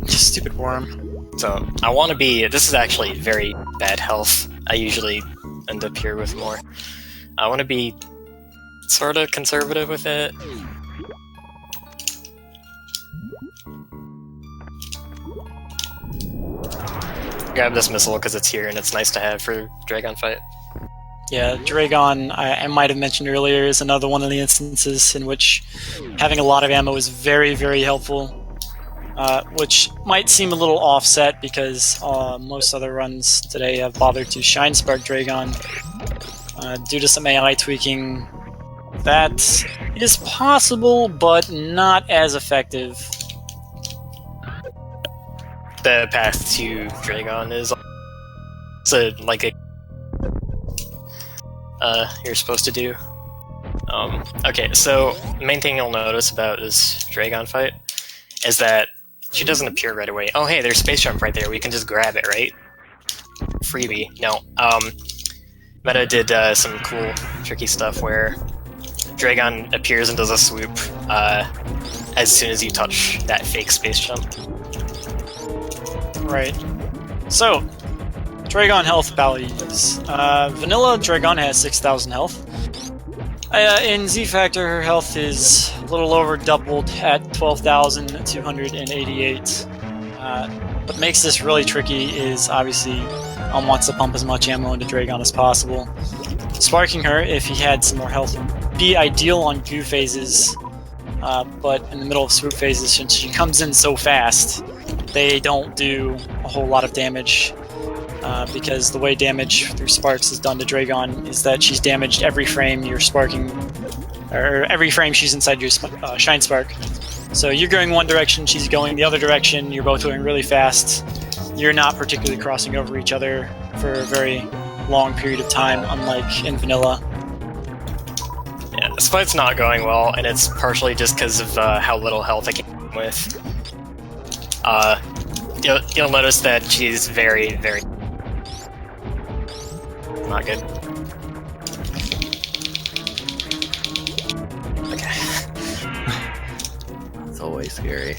Stupid worm. So I want to be. This is actually very bad health. I usually end up here with more. I want to be sort of conservative with it. Grab this missile because it's here and it's nice to have for Dragon fight. Yeah, Dragon, I might have mentioned earlier, is another one of the instances in which having a lot of ammo is very, very helpful. Which might seem a little offset because most other runs today have bothered to Shine Spark Dragon. Due to some AI tweaking, that is possible, but not as effective. The path to Dragon is you're supposed to do. Okay, so the main thing you'll notice about this Dragon fight is that she doesn't appear right away. Oh hey, there's space jump right there. We can just grab it, right? Freebie. No. Meta did some cool, tricky stuff where Dragon appears and does a swoop as soon as you touch that fake space jump. Right. So, Dragon health values. Vanilla Dragon has 6,000 health. In Z Factor, her health is a little over doubled at 12,288. What makes this really tricky is obviously Elm wants to pump as much ammo into Dragon as possible. Sparking her, if he had some more health, would be ideal on goo phases, but in the middle of swoop phases, since she comes in so fast, they don't do a whole lot of damage. Because the way damage through sparks is done to Dragon is that she's damaged every frame you're sparking, or every frame she's inside your Shine Spark. So you're going one direction, she's going the other direction, you're both going really fast. You're not particularly crossing over each other for a very long period of time, unlike in Vanilla. Yeah, this fight's not going well, and it's partially just because of how little health I came with. You'll notice that she's very, very not good. Okay. It's always scary.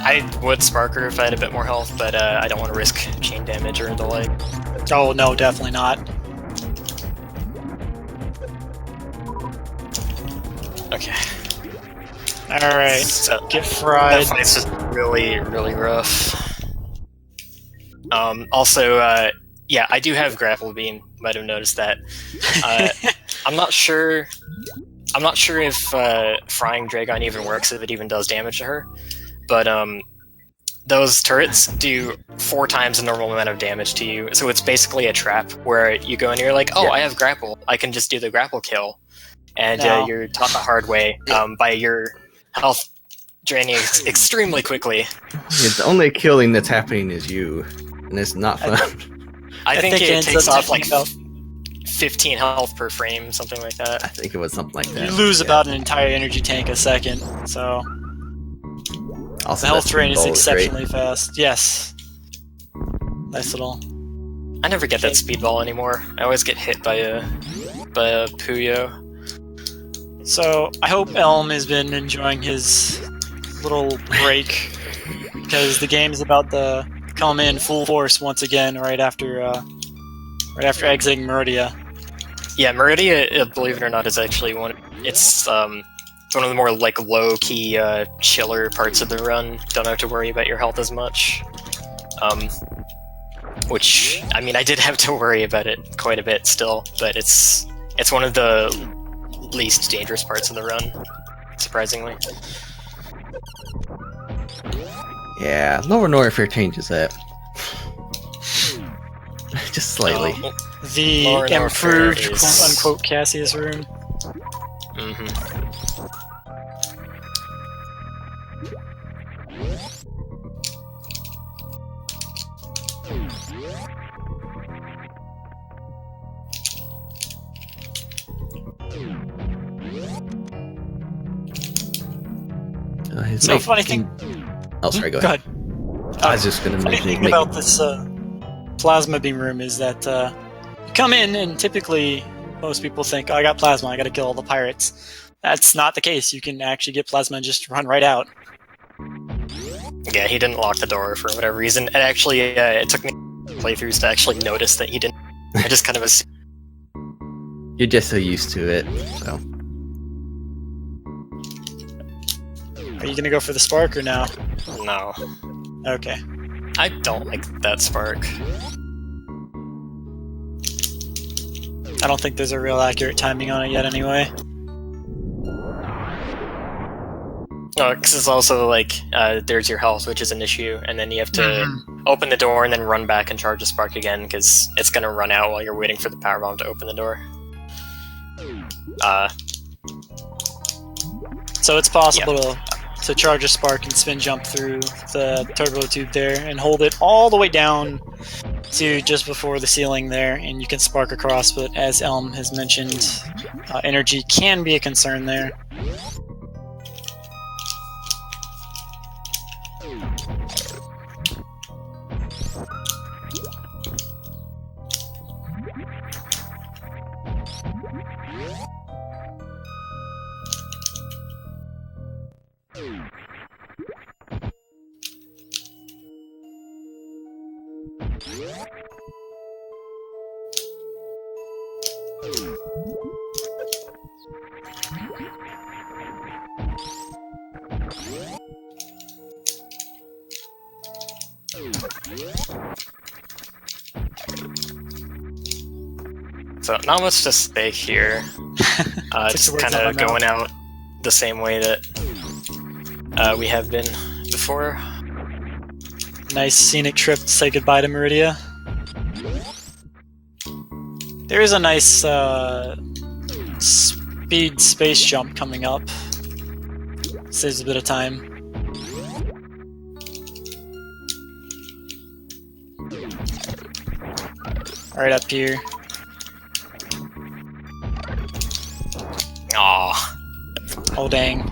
I would spark her if I had a bit more health, but I don't want to risk chain damage or the like. Oh no, definitely not. Okay. Alright, So get fried. that fight's just really, really rough. Also, yeah, I do have grapple beam. Might have noticed that. I'm not sure. I'm not sure if frying Dragon even works, if it even does damage to her. But those turrets do 4 times the normal amount of damage to you. So it's basically a trap where you go and you're like, oh, yeah. I have grapple. I can just do the grapple kill. And you're taught the hard way by your health draining extremely quickly. The only killing that's happening is you, and it's not fun. I think it takes off like 15 health per frame, something like that. I think it was something like that. You lose about an entire energy tank a second, so also, the health drain is exceptionally fast. Yes. Nice little... I never get that speedball anymore. I always get hit by a Puyo. So, I hope Elm has been enjoying his little break, because the game is about to come in full force once again right after exiting Meridia. Yeah, Meridia, believe it or not, is actually it's one of the more like low-key, chiller parts of the run. Don't have to worry about your health as much. Which, I mean, I did have to worry about it quite a bit still, but it's one of the least dangerous parts of the run, surprisingly. Yeah, Lower Norfair changes that. Just slightly. The improved quote-unquote Cassius rune. Mm-hmm. So funny thing. Oh, sorry. Go ahead. I was just going to mention. Funny thing about this plasma beam room is that you come in and typically most people think, "Oh, I got plasma. I got to kill all the pirates." That's not the case. You can actually get plasma and just run right out. Yeah, he didn't lock the door for whatever reason. And actually, it took me playthroughs to actually notice that he didn't. I just kind of assumed. You're just so used to it, so. Are you gonna go for the spark or no? No. Okay. I don't like that spark. I don't think there's a real accurate timing on it yet anyway. Oh, because it's also like, there's your health, which is an issue, and then you have to open the door and then run back and charge the spark again, because it's going to run out while you're waiting for the power bomb to open the door. So it's possible to charge a spark and spin jump through the turbo tube there and hold it all the way down to just before the ceiling there, and you can spark across, but as Elm has mentioned, energy can be a concern there. So not much to say here. Just kind of going out the same way that we have been before. Nice scenic trip to say goodbye to Meridia. There is a nice speed space jump coming up. Saves a bit of time. Right up here. Aw. Oh dang.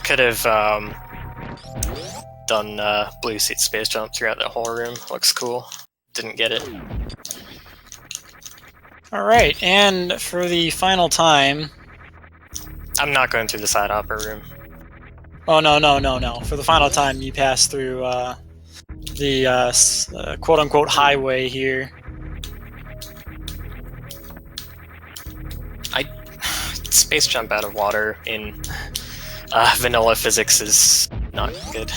Could have done blue seat space jump throughout the whole room. Looks cool. Didn't get it. Alright, and for the final time... I'm not going through the side hopper room. Oh, no. For the final time, you pass through the quote-unquote highway here. Space jump out of water in vanilla physics is not good.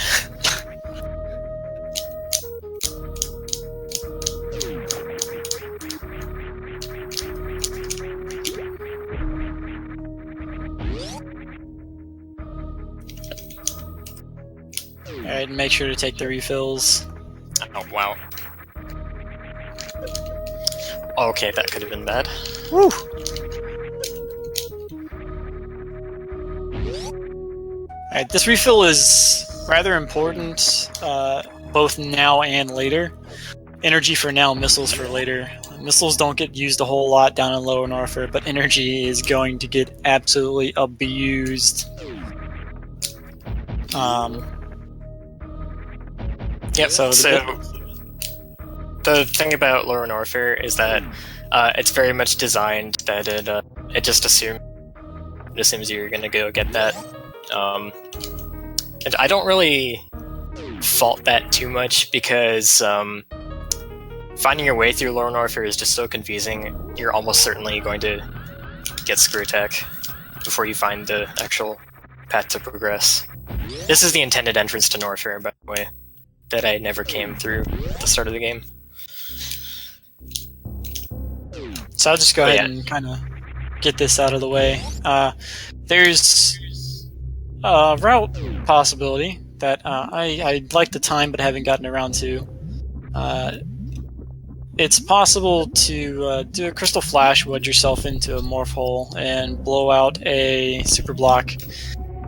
Alright, make sure to take the refills. Oh, wow. Okay, that could have been bad. Woo! Alright, this refill is rather important, both now and later. Energy for now, missiles for later. Missiles don't get used a whole lot down in Lower Norfair, but energy is going to get absolutely abused. Yep, so the thing about Lower Norfair is that it's very much designed that it just assumes you're gonna go get that. And I don't really fault that too much because finding your way through Lower Norfair is just so confusing. You're almost certainly going to get screw attack before you find the actual path to progress. This is the intended entrance to Norfair, by the way, that I never came through at the start of the game. So I'll just go ahead and kind of get this out of the way. There's a route possibility that I'd like to time but haven't gotten around to. It's possible to do a crystal flash, wedge yourself into a morph hole, and blow out a super block,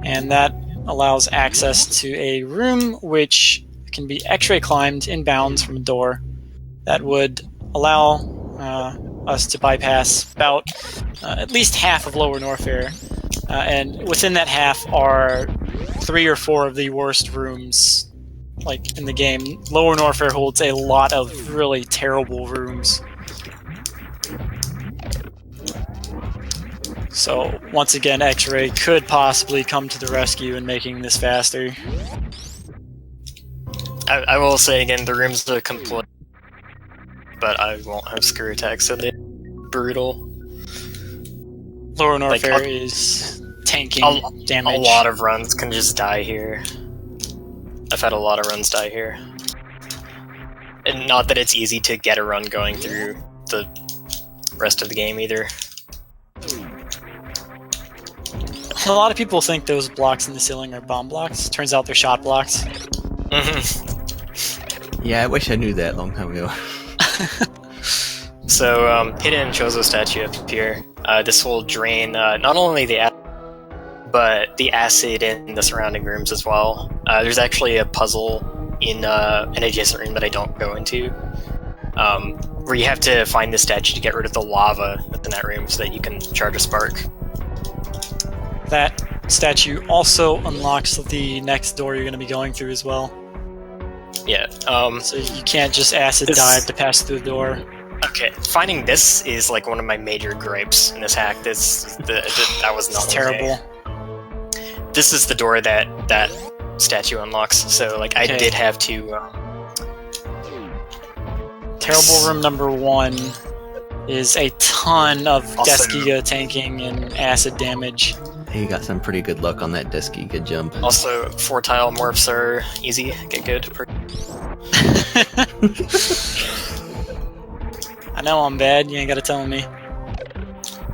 and that allows access to a room which can be X-ray climbed inbounds from a door that would allow us to bypass about at least half of Lower Norfair, and within that half are 3 or 4 of the worst rooms like in the game. Lower Norfair holds a lot of really terrible rooms. So once again, X-ray could possibly come to the rescue in making this faster. I will say again, the rooms are complete, but I won't have screw attacks, so they're brutal. Lower North Like, area is tanking damage. A lot of runs can just die here. I've had a lot of runs die here. And not that it's easy to get a run going through the rest of the game either. A lot of people think those blocks in the ceiling are bomb blocks. Turns out they're shot blocks. Yeah, I wish I knew that a long time ago. So, hidden Chozo statue up here. This will drain not only the acid, but the acid in the surrounding rooms as well. There's actually a puzzle in an adjacent room that I don't go into, where you have to find the statue to get rid of the lava that's in that room so that you can charge a spark. That statue also unlocks the next door you're going to be going through as well. Yeah. So you can't just acid dive to pass through the door. Okay, finding this is like one of my major gripes in this hack. That was not terrible. Okay. This is the door that statue unlocks. So like I did have to. Terrible room number 1 is a ton of Deskiga tanking and acid damage. He got some pretty good luck on that Deskiga jump. Also, 4-tile morphs are easy. Get good. I know I'm bad. You ain't gotta tell me.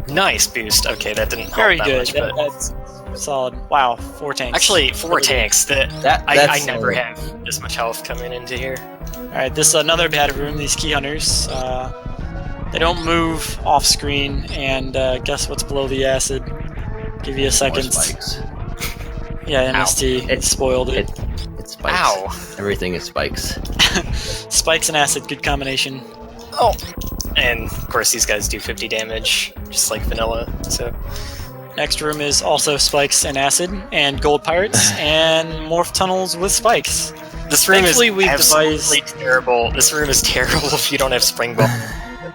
Nice boost. Okay, that didn't help Very that good. much, but That's solid. Wow, 4 tanks. actually, 4 tanks. I That's never have this much health coming into here. Alright, this is another bad room. These key hunters. They don't move off screen, and guess what's below the acid? Give you a second. Spikes. Yeah, MST. It spoiled it. It's spikes. Ow! Everything is spikes. Spikes and acid, good combination. Oh! And of course, these guys do 50 damage, just like vanilla. So Next room is also spikes and acid, and gold pirates, and morph tunnels with spikes. this room Thankfully, is we've absolutely terrible. This room is terrible if you don't have spring ball.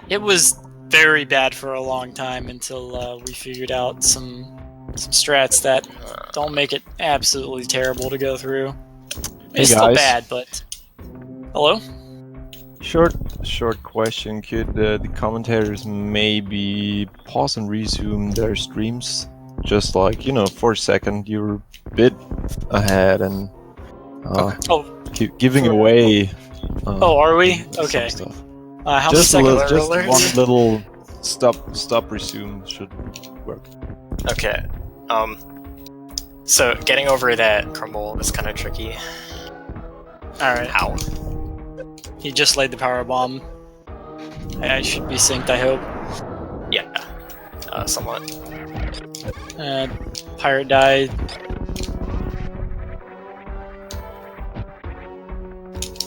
It was very bad for a long time until we figured out some strats that don't make it absolutely terrible to go through. It's still bad, but... Hello? Short question. Could the commentators maybe pause and resume their streams? Just like, for a second, you're a bit ahead and giving away. Are we? Okay. Some stuff. How many seconds? Just one little stop resume should work. Okay. So getting over that crumble is kind of tricky. Alright. Ow. He just laid the power bomb. I should be synced, I hope. Yeah. Somewhat. Pirate died.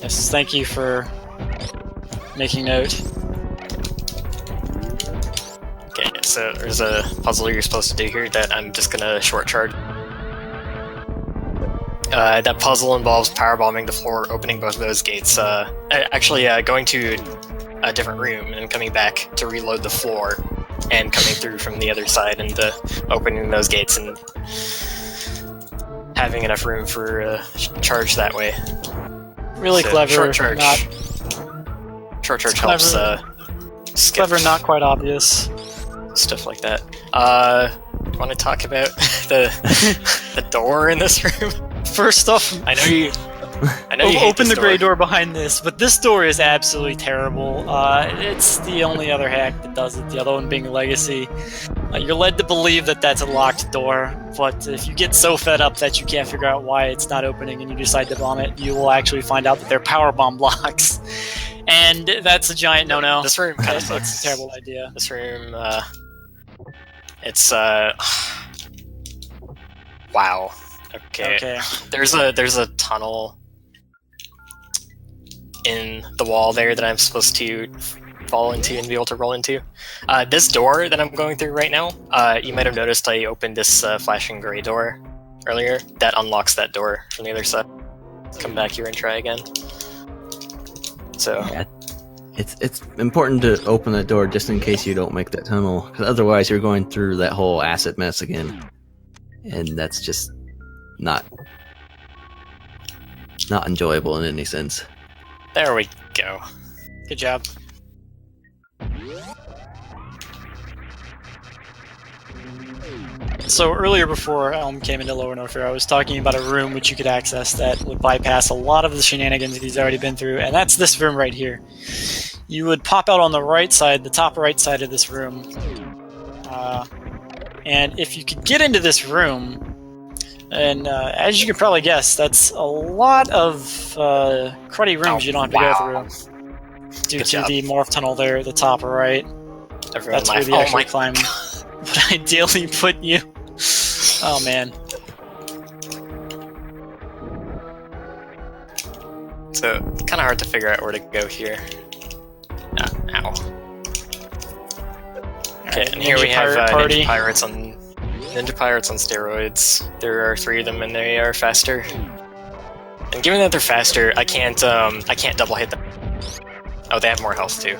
Yes, thank you for making note. Okay, so there's a puzzle you're supposed to do here that I'm just gonna short charge. That puzzle involves powerbombing the floor, opening both of those gates. Actually, going to a different room and coming back to reload the floor, and coming through from the other side and opening those gates and having enough room for charge that way. Really So, clever. Short charge. Short charge helps. Skip Clever, not quite obvious. stuff like that. Want to talk about the door in this room? First off, I know you hate open this the gray door behind this, but this door is absolutely terrible. It's the only other hack that does it, the other one being Legacy. You're led to believe that that's a locked door, but if you get so fed up that you can't figure out why it's not opening and you decide to bomb it, you will actually find out that they're power bomb blocks. And that's a giant no-no. This room kind of It's sucks. a terrible idea. This room, it's wow. Okay. There's a tunnel in the wall there that I'm supposed to fall into and be able to roll into. This door that I'm going through right now, you might have noticed I opened this flashing gray door earlier. That unlocks that door from the other side. Come back here and try again. So Yeah, it's important to open that door just in case you don't make that tunnel, because otherwise you're going through that whole acid mess again, and that's just not enjoyable in any sense. there we go. Good job. So earlier before Elm came into Lower Norfair, I was talking about a room which you could access that would bypass a lot of the shenanigans that he's already been through, and that's this room right here. You would pop out on the right side, the top right side of this room, and if you could get into this room, and as you can probably guess, that's a lot of cruddy rooms you don't have to go through. Due to the morph tunnel there at the top right. That's where the actual climb would ideally put you. Oh man. So, kind of hard to figure out where to go here. Ow. Okay, and here we have Ninja Pirates on steroids. There are 3 of them, and they are faster. And given that they're faster, I can't double hit them. Oh, they have more health too.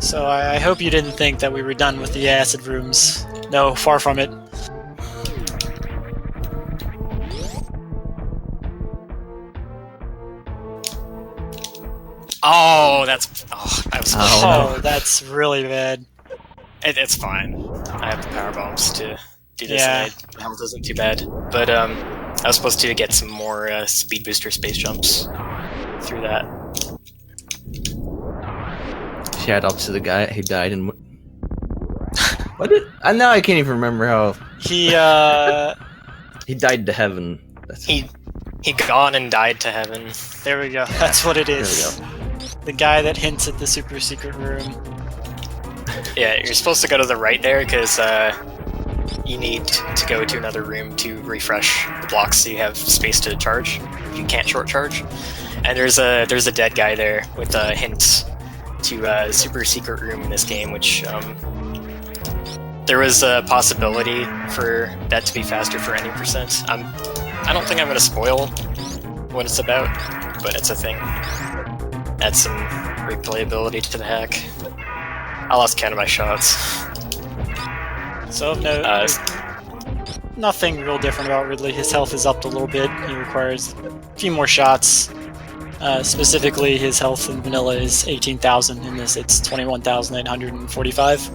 So I hope you didn't think that we were done with the acid rooms. No, far from it. Oh, that's really bad. It's fine. I have the power bombs to do this, and my health isn't too bad. But I was supposed to get some more speed booster space jumps through that. Shout out to the guy who died in. What did? Now I can't even remember how he he died to heaven. He gone and died to heaven. There we go. That's what it is. There we go. The guy that hints at the super secret room. Yeah, you're supposed to go to the right there because you need to go to another room to refresh the blocks so you have space to charge. You can't short charge. And there's a dead guy there with hints to a super secret room in this game, which there was a possibility for that to be faster for any percent. I don't think I'm going to spoil what it's about, but it's a thing. Adds some replayability to the hack. I lost count of my shots. So of note, nothing real different about Ridley. His health is upped a little bit. He requires a few more shots. Specifically, his health in vanilla is 18,000. In this, it's 21,845.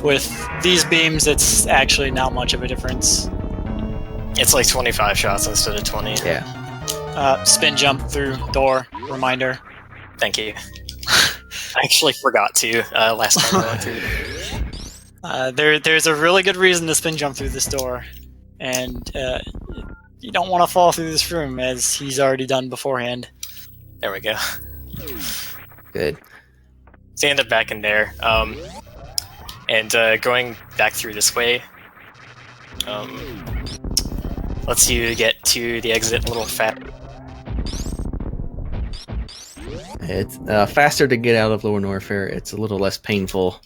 With these beams, it's actually not much of a difference. It's like 25 shots instead of 20. Yeah. Spin jump through door. Reminder. Thank you. I actually forgot to last time I went through. There's a really good reason to spin jump through this door, and you don't want to fall through this room, as he's already done beforehand. There we go. Good. So you end up back in there, and going back through this way lets you get to the exit a little fast. It's faster to get out of Lower Norfair. It's a little less painful.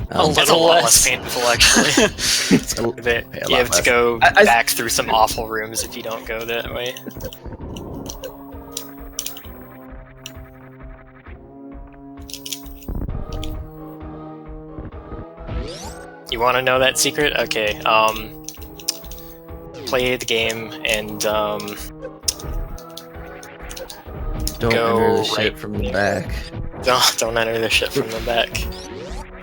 It's a lot less painful, actually. You have to go back through some awful rooms if you don't go that way. You want to know that secret? Okay. Play the game and don't enter the ship from the back. Don't enter the ship from the back.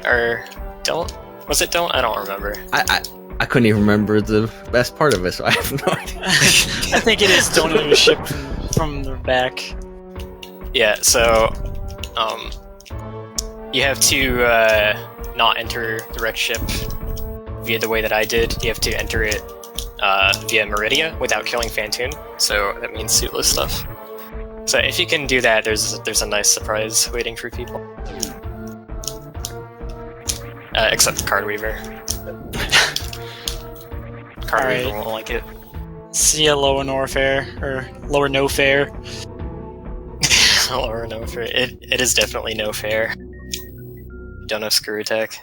Or don't? Was it don't? I don't remember. I couldn't even remember the best part of it, so I have no idea. I think it is don't enter the ship from the back. Yeah, so you have to not enter the wrecked ship via the way that I did. You have to enter it via Meridia without killing Phantoon, so that means suitless stuff. So if you can do that, there's a nice surprise waiting for people. Except Cardweaver. Cardweaver won't like it. See ya, Lower Norfair, or Lower No Fair. Lower No Fair. It is definitely no fair. Don't have screw attack.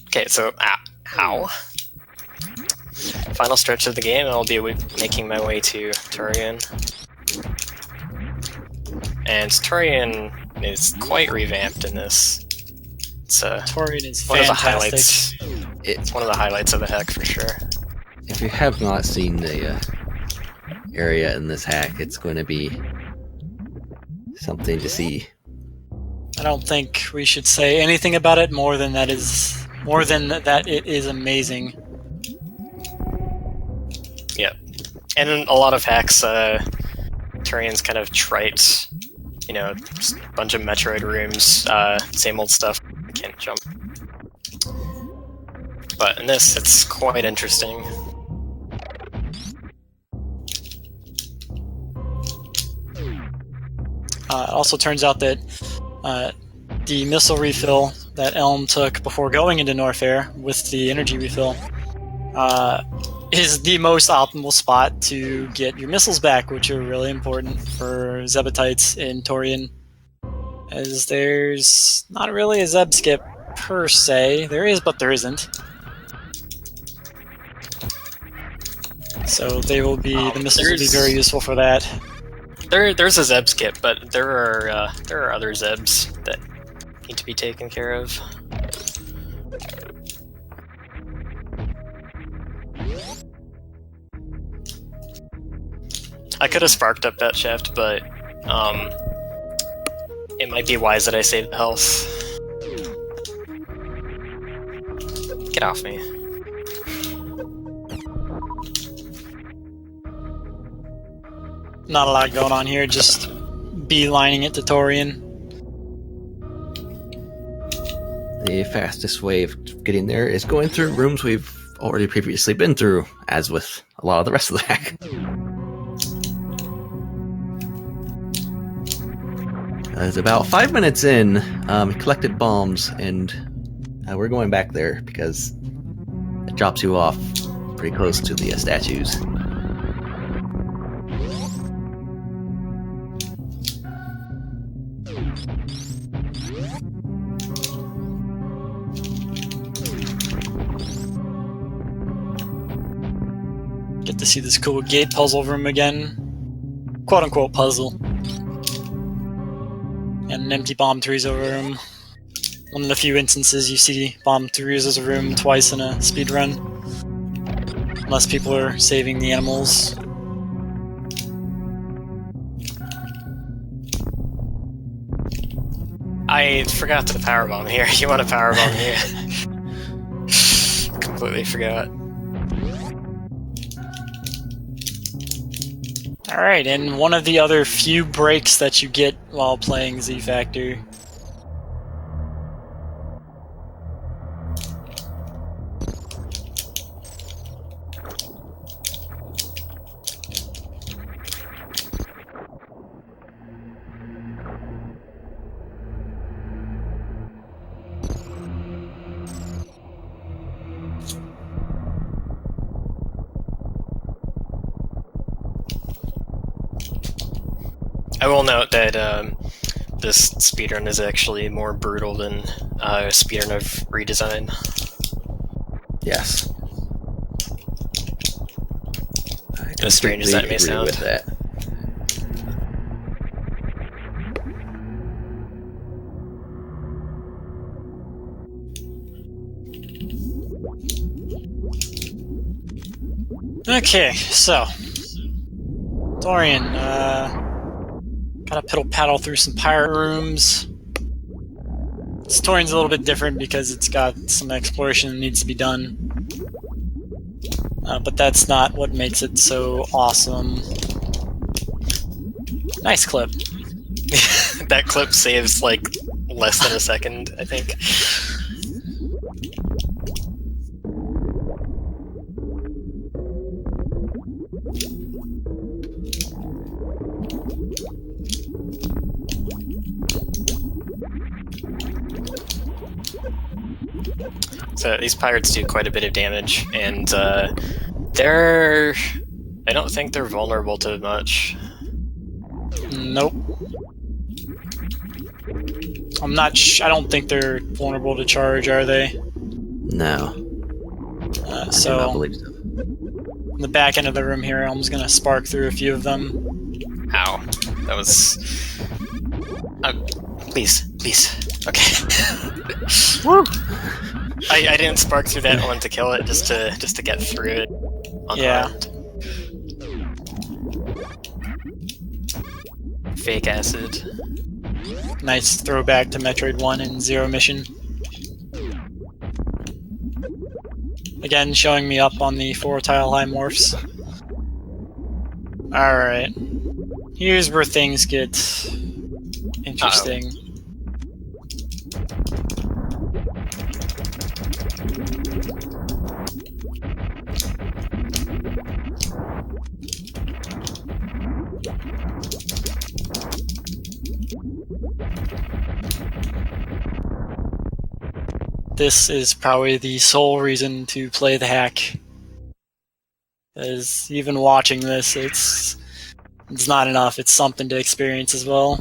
Okay, so ow. Final stretch of the game, I'll be making my way to Turian. And Turian is quite revamped in this. It's Torian is one of the fantastic. highlights. It's one of the highlights of the hack for sure. If you have not seen the area in this hack, it's going to be something to see. I don't think we should say anything about it more than that it is amazing. Yeah. And in a lot of hacks, Turian's kind of trite, you know, just a bunch of Metroid rooms, same old stuff, can't jump. But in this, it's quite interesting. It also turns out that the missile refill that Elm took before going into Norfair with the energy refill is the most optimal spot to get your missiles back, which are really important for Zebatites in Torian, as there's not really a Zeb skip per se. There is, but there isn't. So the missiles will be very useful for that. There's a Zeb skip, but there are other Zebs that need to be taken care of. I could have sparked up that shaft, but it might be wise that I save the health. Get off me. Not a lot going on here, just beelining it to Torian. The fastest way of getting there is going through rooms we've already previously been through, as with a lot of the rest of the hack. It's about 5 minutes in, collected bombs, and we're going back there because it drops you off pretty close to the statues. Get to see this cool gate puzzle room again. Quote-unquote puzzle. And an empty bomb Teresa's room. One of the few instances you see bomb Teresa's room twice in a speedrun. Unless people are saving the animals. I forgot to powerbomb here. You want to powerbomb here? Completely forgot. Alright, and one of the other few breaks that you get while playing Z Factor. I will note that this speedrun is actually more brutal than a speedrun of Redesign. Yes. As strange as that may sound. With that. Okay, so Dorian, gotta piddle-paddle through some pirate rooms. This Torian's a little bit different because it's got some exploration that needs to be done. But that's not what makes it so awesome. Nice clip. That clip saves like less than a second, I think. So these pirates do quite a bit of damage, and I don't think they're vulnerable to much. Nope. I don't think they're vulnerable to charge, are they? No. I do not believe so. In the back end of the room here, I'm just gonna spark through a few of them. Ow. That was... please. Okay. Woo! I didn't spark through that one to kill it, just to get through it unharmed. Fake acid. Nice throwback to Metroid 1 and Zero Mission. Again, showing me up on the 4 tile high morphs. Alright. Here's where things get interesting. This is probably the sole reason to play the hack. As even watching this, it's not enough. It's something to experience as well.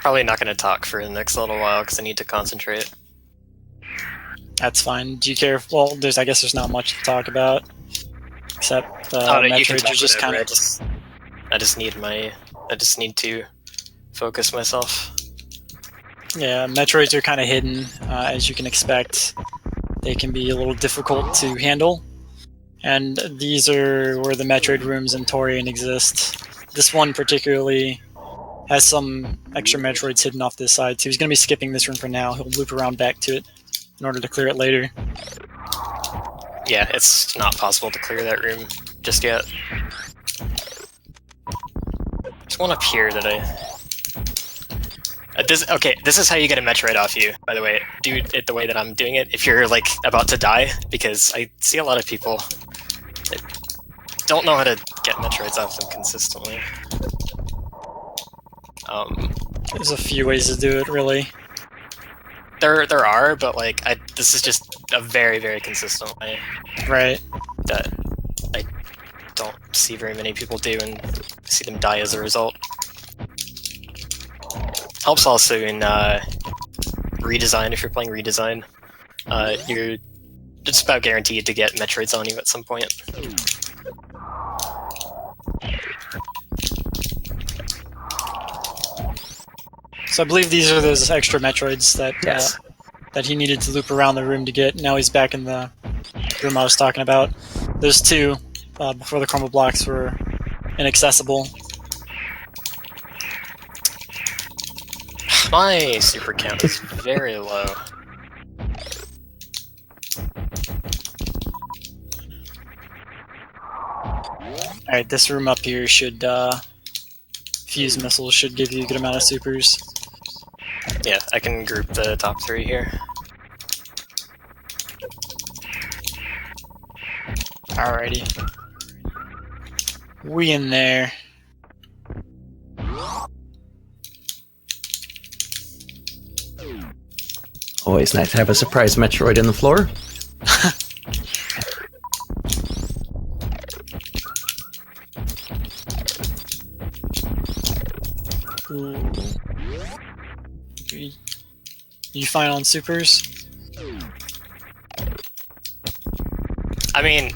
Probably not going to talk for the next little while because I need to concentrate. That's fine. Do you care? Well, I guess there's not much to talk about, except Metroid. You're just kind of. I just need to focus myself. Yeah, Metroids are kind of hidden, as you can expect. They can be a little difficult to handle, and these are where the Metroid rooms in Torian exist. This one particularly has some extra Metroids hidden off this side, so he's going to be skipping this room for now. He'll loop around back to it in order to clear it later. Yeah, it's not possible to clear that room just yet. There's one up here that this is how you get a Metroid off you, by the way. Do it the way that I'm doing it if you're, like, about to die, because I see a lot of people that don't know how to get Metroids off them consistently. There's a few ways to do it, really. There are, but, like, this is just a very, very consistent way. Right. That I don't see very many people do, and see them die as a result. Helps also in redesign. If you're playing redesign, you're just about guaranteed to get Metroids on you at some point. So I believe these are those extra Metroids that that he needed to loop around the room to get. Now he's back in the room I was talking about. Those two, before the crumble blocks, were inaccessible. My super count is very low. Alright, this room up here should, fuse missiles should give you a good amount of supers. Yeah, I can group the top 3 here. Alrighty. We in there. Always nice to have a surprise Metroid in the floor. Ooh. You fine on supers? I mean,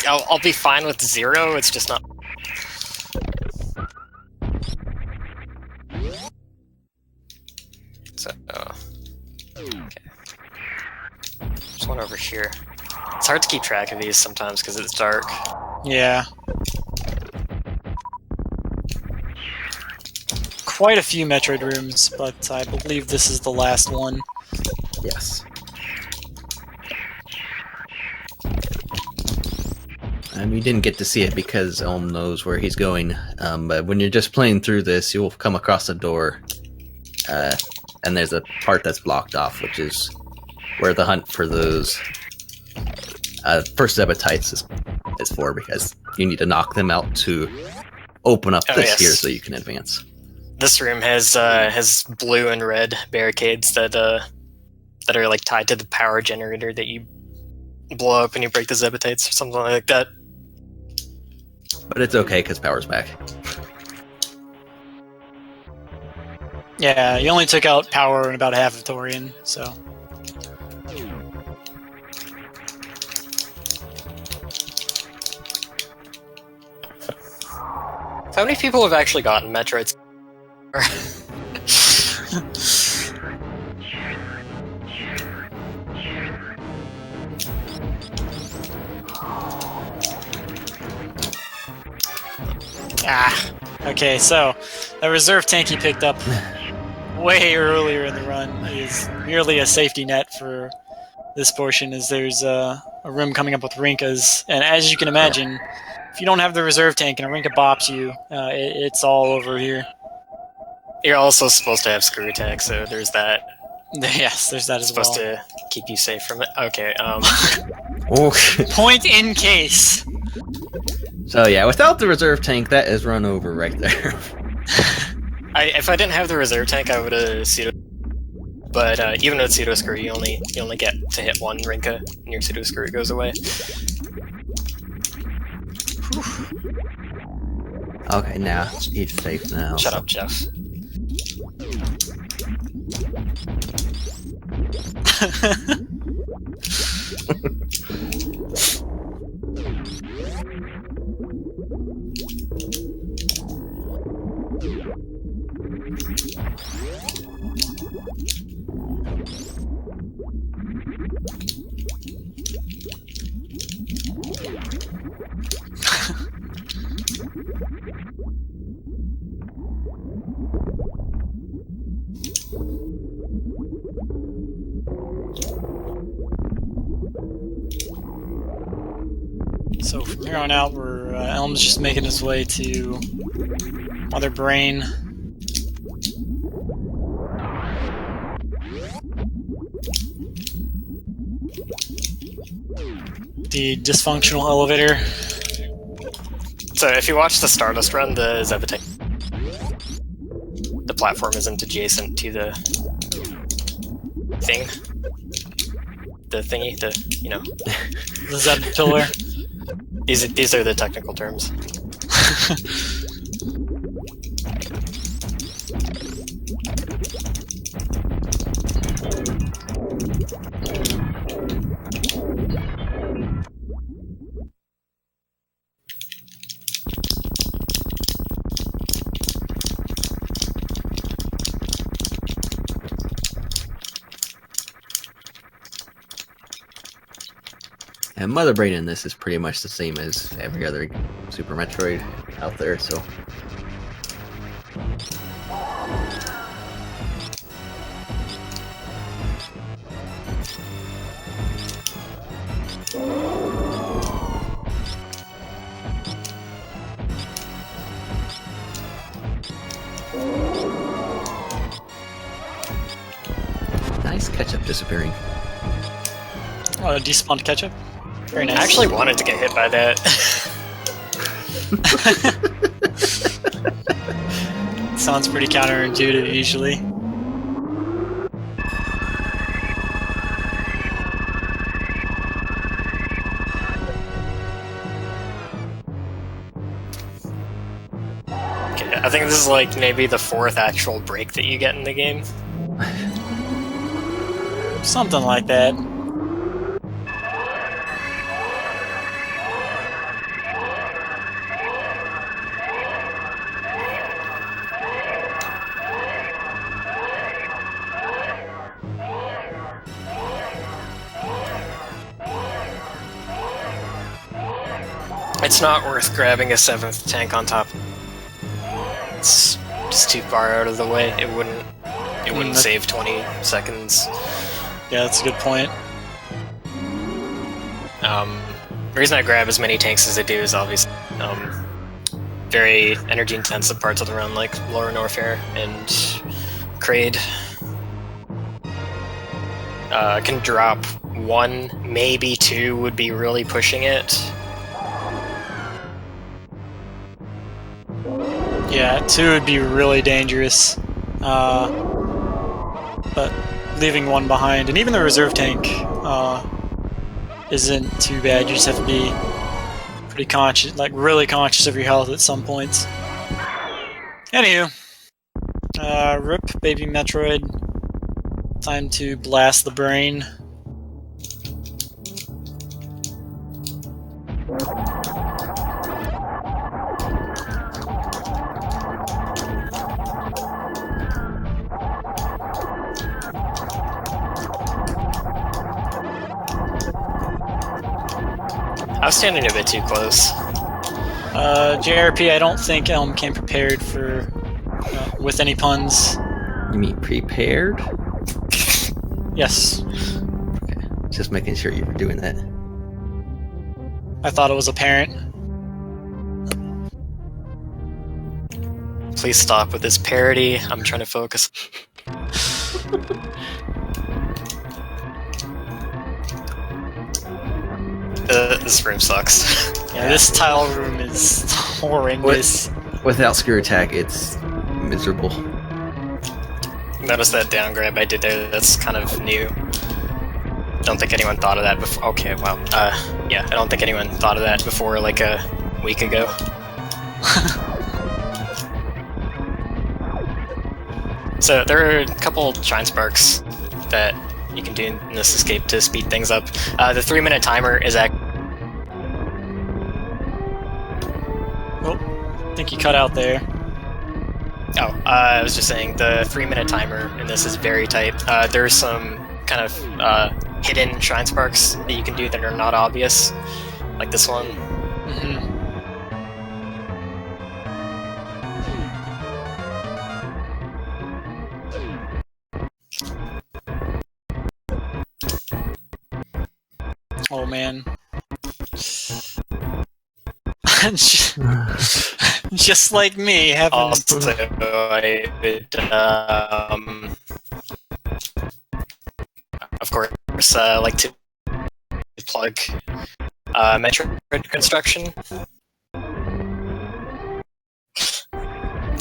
I'll be fine with 0. It's just not. So, okay. There's one over here. It's hard to keep track of these sometimes because it's dark. Yeah. Quite a few Metroid rooms, but I believe this is the last one. Yes. We didn't get to see it because Elm knows where he's going, but when you're just playing through this, you'll come across a door, and there's a part that's blocked off, which is where the hunt for those first Zebatites is for, because you need to knock them out to open up this here so you can advance. This room has blue and red barricades that are like tied to the power generator that you blow up and you break the Zebatites or something like that. But it's okay because power's back. Yeah, you only took out power in about half of Torian, so. How many people have actually gotten Metroid? Okay, so the reserve tank he picked up way earlier in the run is merely a safety net for this portion, as there's a room coming up with Rinkas, and as you can imagine, if you don't have the reserve tank and a Rinka bops you, it's all over here. You're also supposed to have screw attack, so there's that. Yes, there's that as well. Supposed to keep you safe from it. Okay. Point in case. So yeah, without the reserve tank, that is run over right there. If I didn't have the reserve tank, I would have pseudo. But even with pseudo screw, you only get to hit one Rinka, and your pseudo screw goes away. Okay, now he's safe now. Shut up, Jeff. So from here on out, Elm's just making his way to Mother Brain. The dysfunctional elevator. So if you watch the Stardust run, the Zevatech, the platform isn't adjacent to the thing. The thingy, The Zeb pillar. These are the technical terms. And Mother Brain in this is pretty much the same as every other Super Metroid out there, so. Nice ketchup disappearing. Oh, despawned ketchup. Very nice. I actually wanted to get hit by that. Sounds pretty counterintuitive usually. Okay, I think this is like maybe the 4th actual break that you get in the game. Something like that. It's not worth grabbing a 7th tank on top. It's just too far out of the way. It wouldn't save 20 seconds. Yeah, that's a good point. The reason I grab as many tanks as I do is obviously very energy intensive parts of the run, like Lower Norfair and Kraid. Can drop 1, maybe 2 would be really pushing it. Yeah, 2 would be really dangerous. But leaving 1 behind, and even the reserve tank isn't too bad. You just have to be pretty conscious, like really conscious of your health at some points. Anywho, RIP Baby Metroid. Time to blast the brain. I was standing a bit too close. JRP, I don't think Elm came prepared for with any puns. You mean prepared? Yes. Okay. Just making sure you were doing that. I thought it was apparent. Please stop with this parody. I'm trying to focus. This room sucks. Yeah, this tile room is horrendous. Without screw attack, it's miserable. Notice that down grab I did there. That's kind of new. Don't think anyone thought of that before. Okay, wow. Yeah, I don't think anyone thought of that before like a week ago. So there are a couple Shine Sparks that you can do in this escape to speed things up. The 3-minute timer is I think you cut out there. Oh, I was just saying the 3-minute timer in this is very tight. There's some kind of hidden Shrine Sparks that you can do that are not obvious, like this one. Mm-hmm. Oh man. Just like me, having Also, I would, of course, like to plug Metroid construction.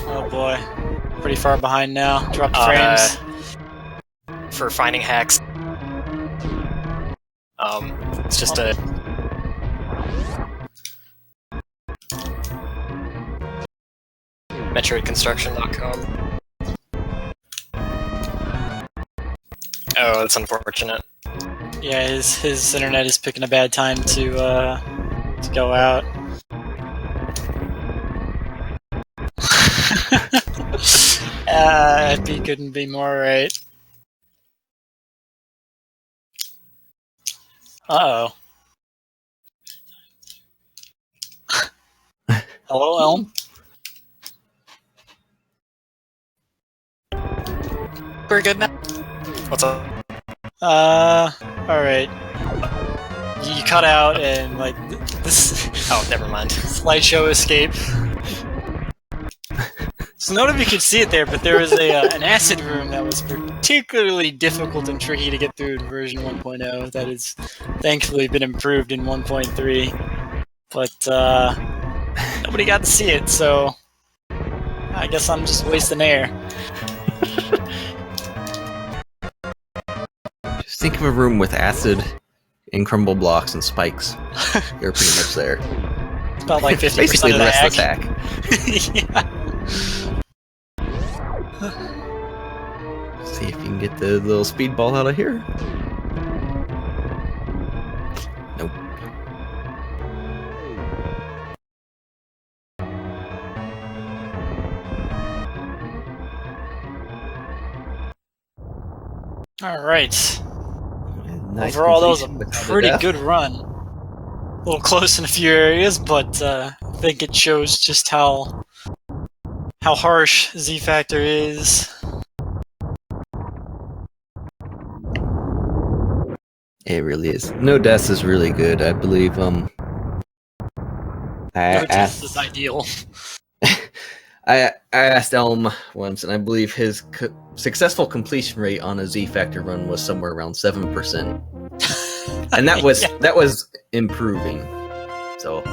oh boy, pretty far behind now. Dropped frames. For finding hacks. It's just a MetroidConstruction.com. Oh, that's unfortunate. Yeah, his internet is picking a bad time to go out. He couldn't be more right. Uh-oh. Hello, Elm? We're good now. What's up? Alright. You cut out and, like, this Oh, never mind. slideshow escape. So none of you could see it there, but there was an acid room that was particularly difficult and tricky to get through in version 1.0 that has thankfully been improved in 1.3. But nobody got to see it, so I guess I'm just wasting air. Just think of a room with acid and crumble blocks and spikes. You're pretty much there. It's about like 50% Basically of the the rest hack. of the hack. Yeah. See if you can get the little speedball out of here. Nope. Alright. Nice Overall, that was a completion without a pretty death. good run. A little close in a few areas, but I think it shows just how harsh Z Factor is. It really is. No deaths is really good. I believe. No test is ideal. I asked Elm once, and I believe his successful completion rate on a Z Factor run was somewhere around 7%, and that was Yeah. that was improving. So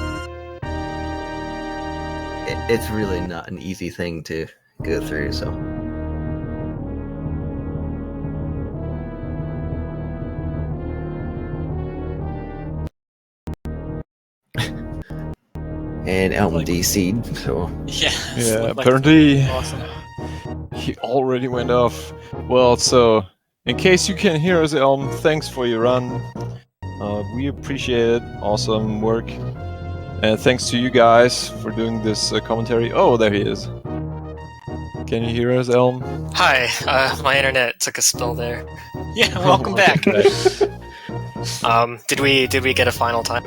it's really not an easy thing to go through. So. And Elm DC'd, so Yeah. Yeah, looked like apparently awesome. he already went off. Well, so in case you can hear us, Elm, thanks for your run. We appreciate it. Awesome work. And thanks to you guys for doing this commentary. Oh, there he is. Can you hear us, Elm? Hi, my internet took a spill there. Yeah, welcome back. Did we get a final time?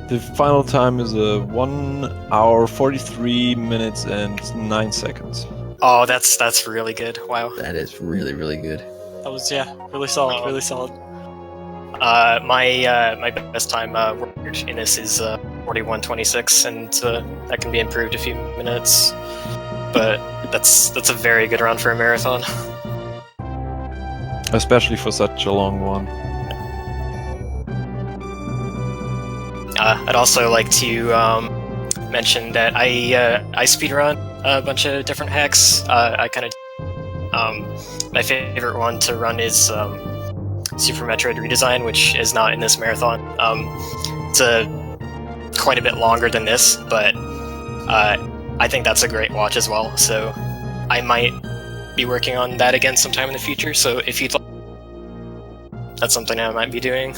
The final time is 1 hour 43 minutes and 9 seconds. Oh, that's really good. Wow. That is really, really good. That was really solid, really solid. My best time in this is 41:26, and that can be improved a few minutes. But that's a very good run for a marathon. Especially for such a long one. I'd also like to mention that I speedrun a bunch of different hacks. My favorite one to run is Super Metroid Redesign, which is not in this marathon. It's quite a bit longer than this, but I think that's a great watch as well. So I might be working on that again sometime in the future. So if you'd like, that's something I might be doing.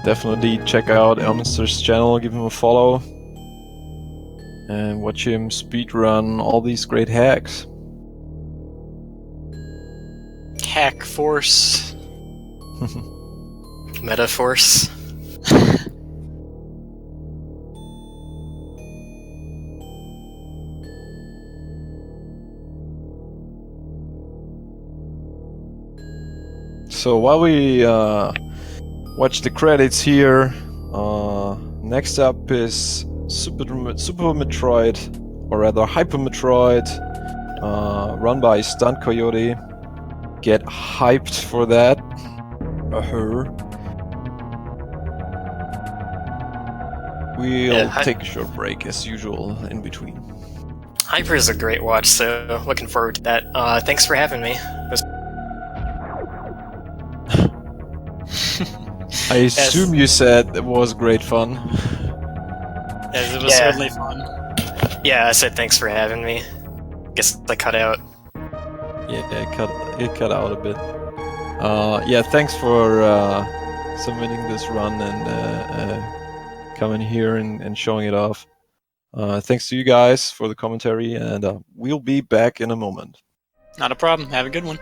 Definitely check out Elminster's channel, give him a follow, and watch him speedrun all these great hacks. Hack Force. Metaforce. So while we watch the credits here, next up is Super Metroid, or rather Hyper Metroid, run by Stunt Coyote. Get hyped for that. We'll take a short break as usual in between. Hyper is a great watch, so looking forward to that. Thanks for having me. I assume you said it was great fun. Yes, it was certainly fun. Yeah, I said thanks for having me. Guess I cut out. Yeah, it cut out a bit. Yeah, thanks for submitting this run and coming here and showing it off. Thanks to you guys for the commentary, and we'll be back in a moment. Not a problem. Have a good one.